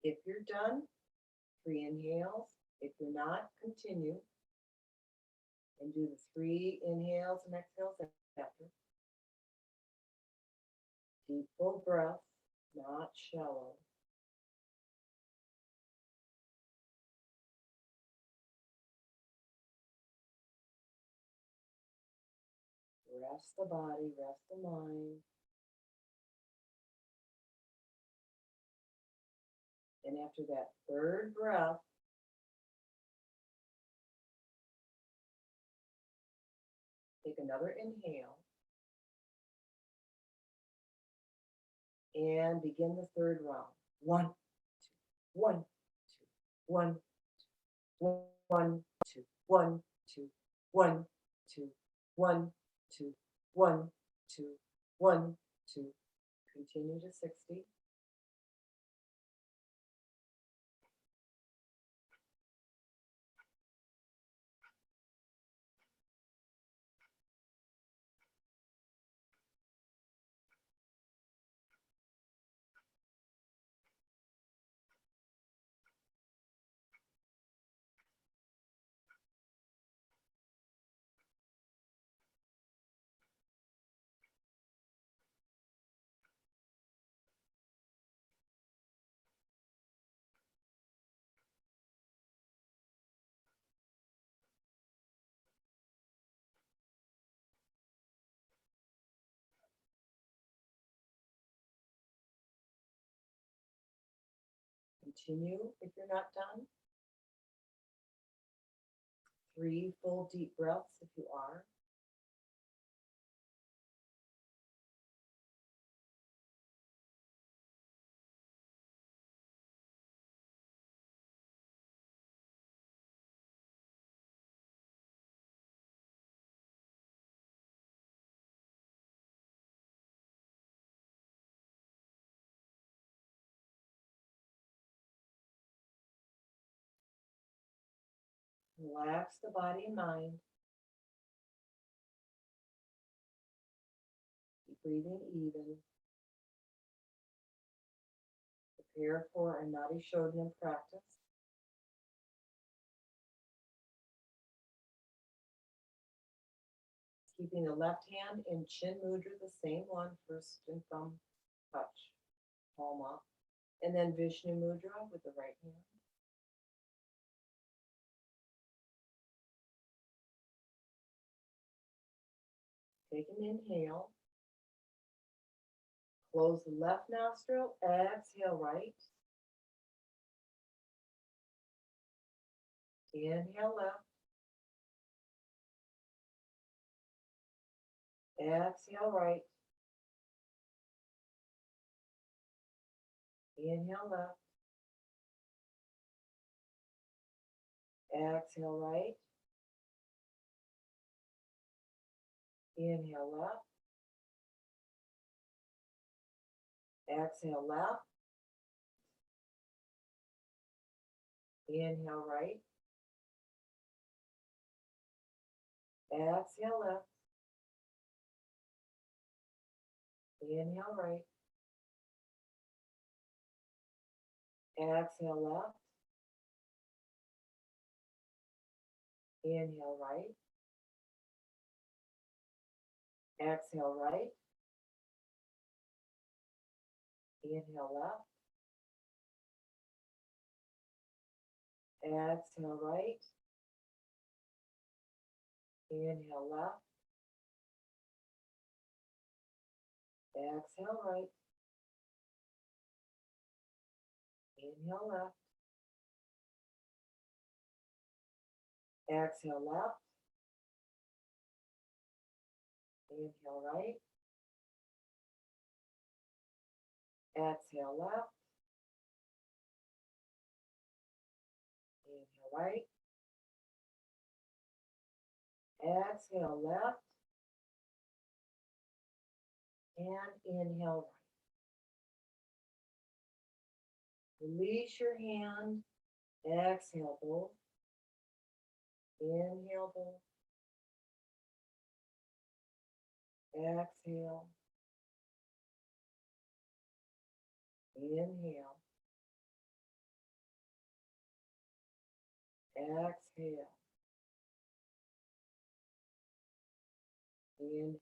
If you're done, 3 inhales. If you're not, continue. And do the 3 inhales and exhales after. Deep full breath, not shallow. Rest the body, rest the mind. And after that third breath, take another inhale. And begin the third round. 1, 2, 1, 2, 1, 2, 1, 2, 1, 2, 1, 2, 1, 2, 1, 2, 1, 2. Continue to 60. Continue if you're not done. 3 full deep breaths if you are. Relax the body and mind. Keep breathing even. Prepare for a Nadi Shodhana practice. Keeping the left hand in Chin Mudra, the same one, first and thumb touch, palm up. And then Vishnu Mudra with the right hand. Take an inhale. Close the left nostril, exhale right. Inhale left. Exhale right. Inhale left. Exhale right. Inhale left. Exhale left. Inhale right. Exhale left. Inhale right. Exhale left. Inhale right. Exhale right. Inhale left. Exhale right. Inhale left. Exhale right. Inhale left. Exhale left. Inhale right. Exhale left. Inhale right. Exhale left. And inhale right. Release your hand. Exhale both. Inhale both. Exhale. Inhale. Exhale. Inhale.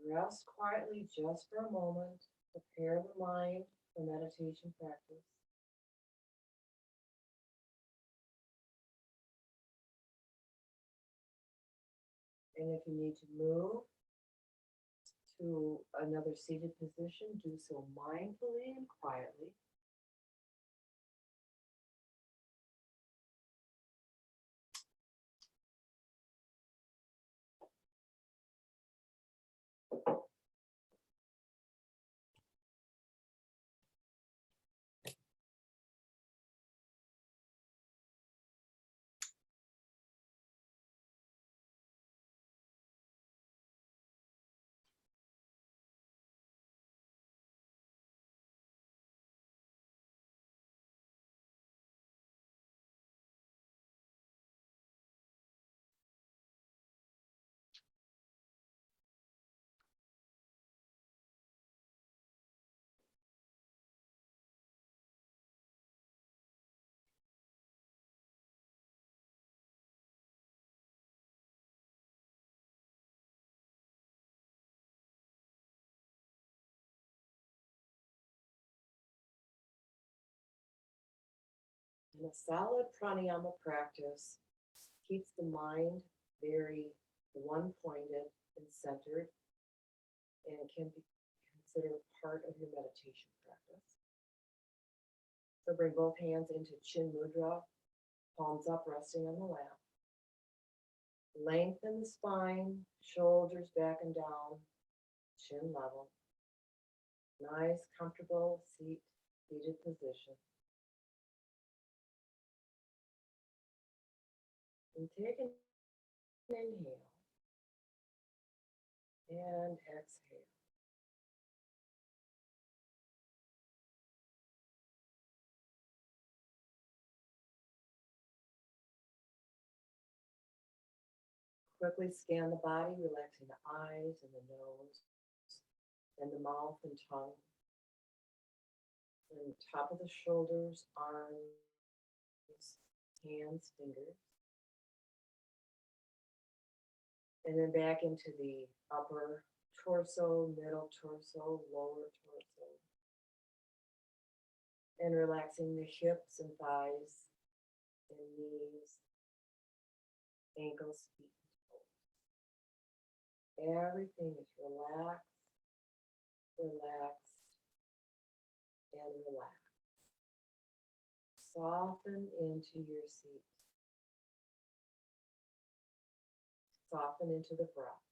Rest quietly just for a moment. Prepare the mind for meditation practice. And if you need to move to another seated position, do so mindfully and quietly. And a solid pranayama practice keeps the mind very one-pointed and centered, and it can be considered part of your meditation practice. So bring both hands into chin mudra, palms up, resting on the lap. Lengthen the spine, shoulders back and down, chin level. Nice, comfortable seated position. And take an inhale and exhale. Quickly scan the body, relaxing the eyes and the nose, and the mouth and tongue, and top of the shoulders, arms, hands, fingers. And then back into the upper torso, middle torso, lower torso. And relaxing the hips and thighs and knees, ankles, feet, and toes. Everything is relaxed, relaxed, and relaxed. Soften into your seat. Soften into the breath.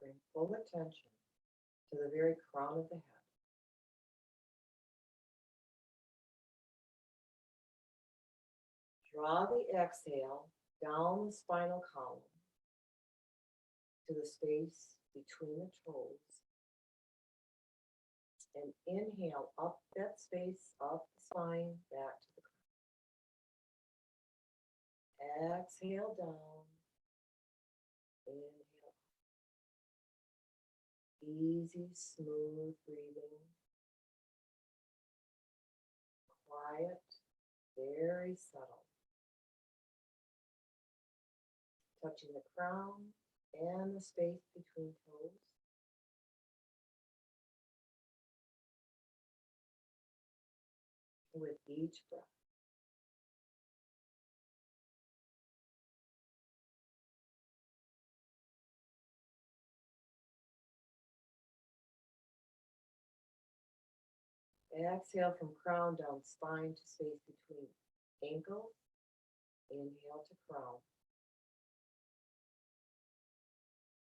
Bring full attention to the very crown of the head. Draw the exhale down the spinal column to the space between the toes. And inhale up that space, up the spine, back to the crown. Exhale down. Inhale. Easy, smooth breathing. Quiet, very subtle. Touching the crown and the space between toes. With each breath. Exhale from crown down spine to space between ankles. Inhale to crown.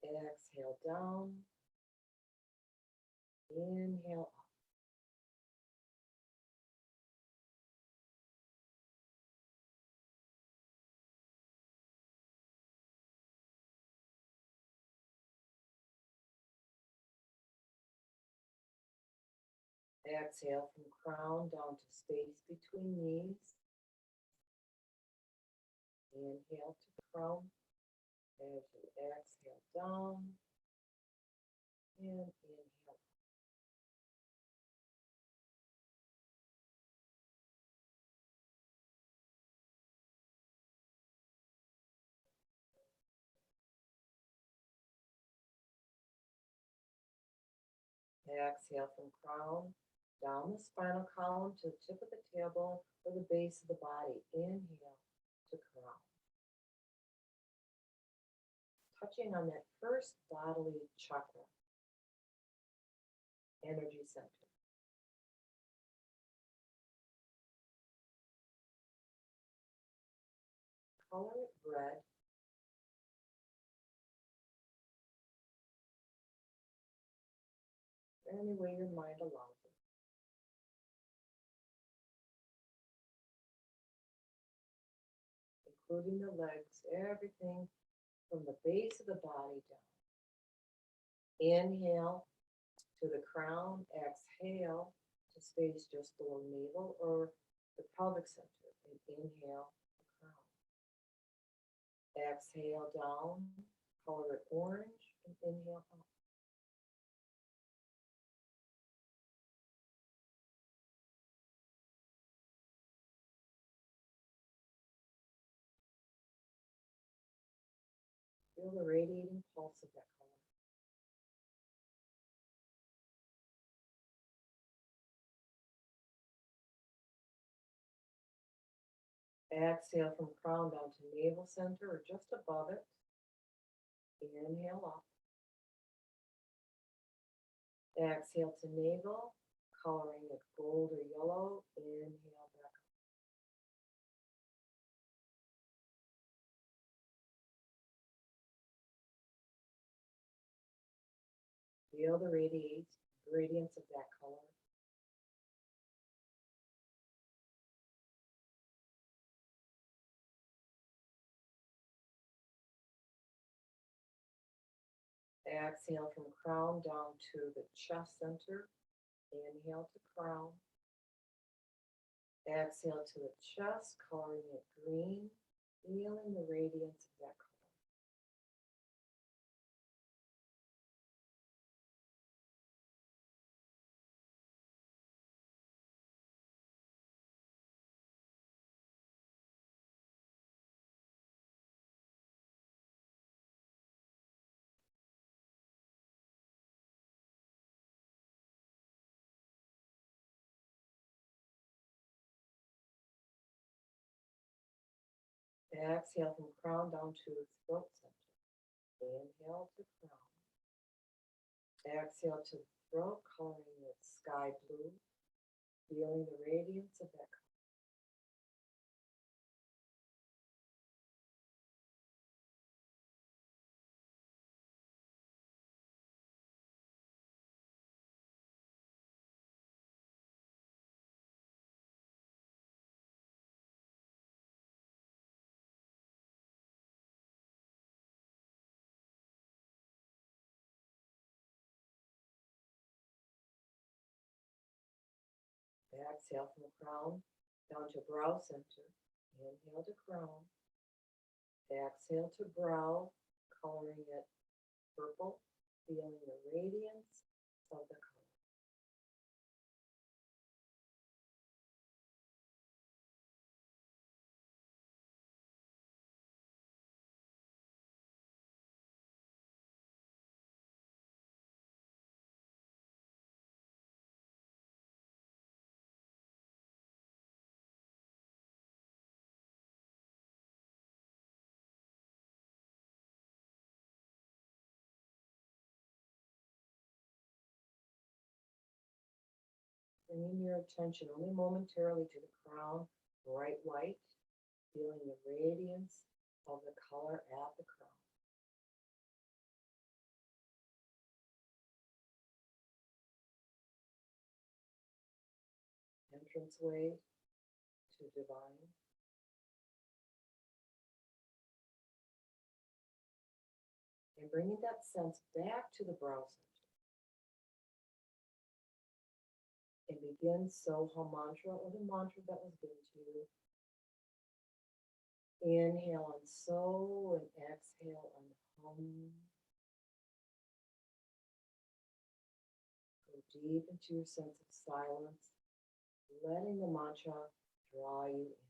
Exhale down. Inhale up. Exhale from crown down to space between knees. Inhale to crown. As you exhale down and inhale. Exhale from crown down the spinal column to the tip of the tailbone or the base of the body. Inhale to crown. Touching on that first bodily chakra, energy center. Color it red. Any way your mind allows it. Including the legs, everything from the base of the body down. Inhale to the crown, exhale to space just below navel or the pelvic center. And inhale the crown. Exhale down, color it orange, and inhale up. Feel the radiating pulse of that color. Exhale from crown down to navel center or just above it. Inhale up. Exhale to navel, coloring it gold or yellow. Inhale back up. Feel the radiance of that color. Exhale from crown down to the chest center. Inhale to crown. Exhale to the chest, coloring it green, feeling the radiance of that color. Exhale from crown down to the throat center. Inhale to crown. Exhale to the throat, coloring it sky blue, feeling the radiance of that color. Exhale from the crown down to brow center. Inhale to crown. Exhale to brow, coloring it purple, feeling the radiance of the color. Bringing your attention only momentarily to the crown, bright white, feeling the radiance of the color at the crown. Entranceway to divine. And bringing that sense back to the brow center. And begin Soha mantra or the mantra that was given to you. Inhale on so and exhale on hum. Go deep into your sense of silence, letting the mantra draw you in.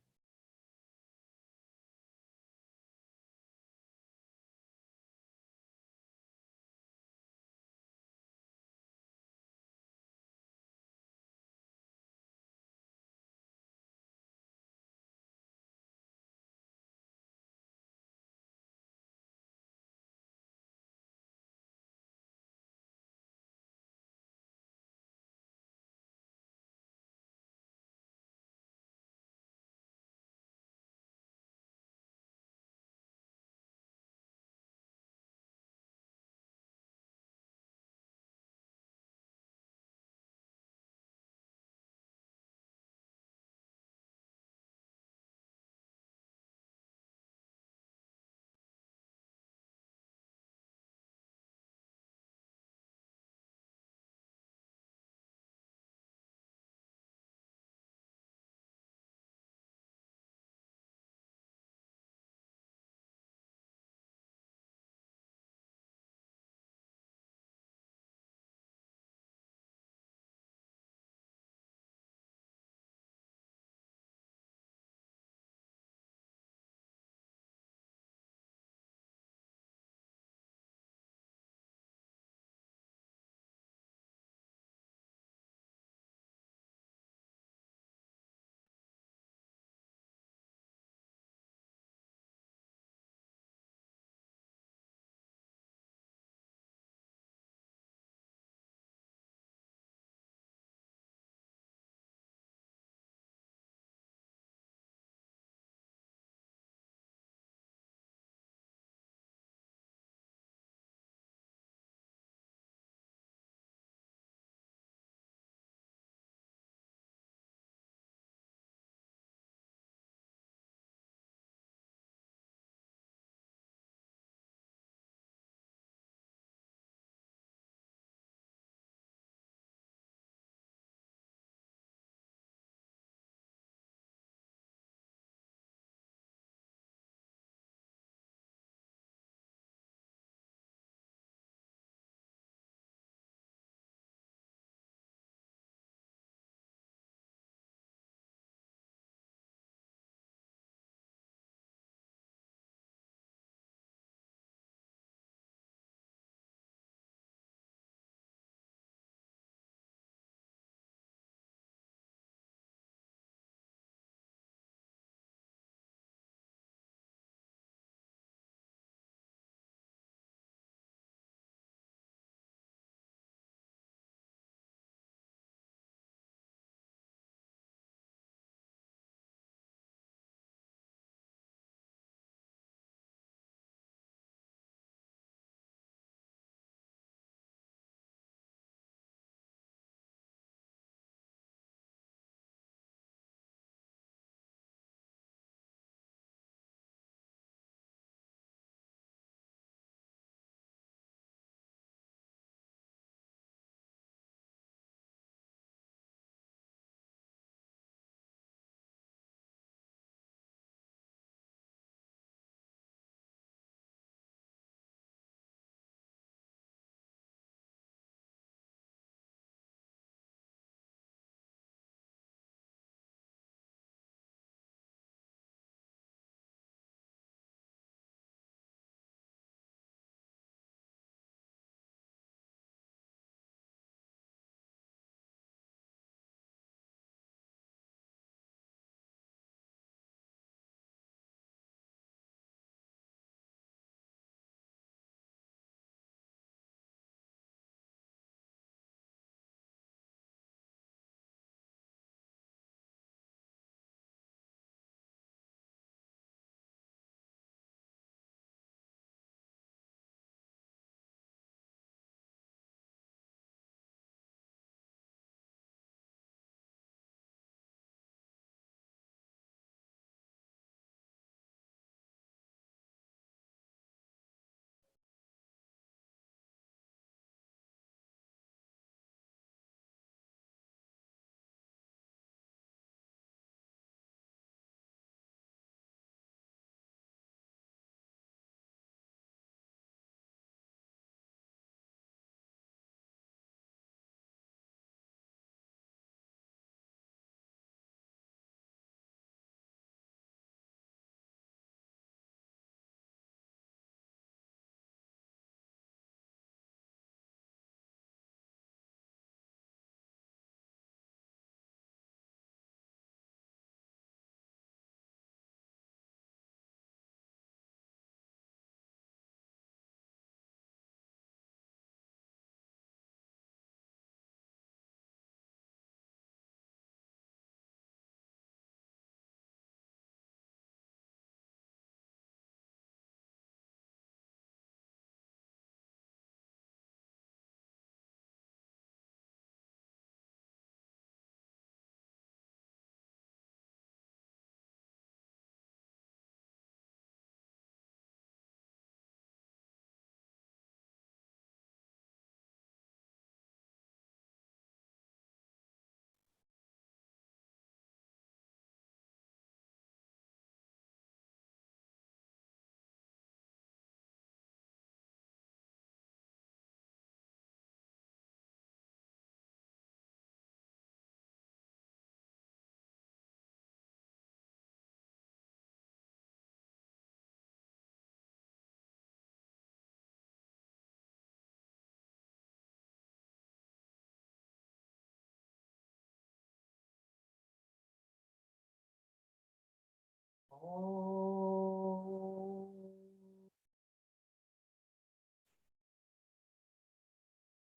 Om.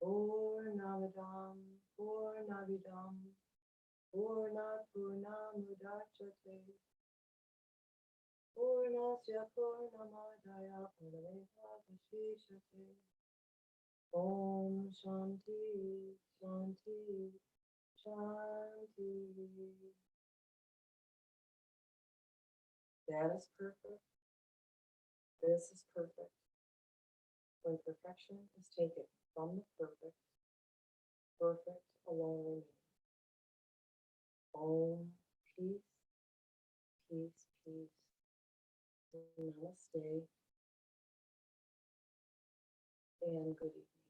Purnamidam, Purnamidam, Purnamudachyate, Purnasya Purnamadaya Purnamedavashishate. Om Shanti, Shanti, Shanti. That is perfect. This is perfect. When perfection is taken from the perfect, perfect alone remains. Om, peace, peace, peace. Namaste, and good evening.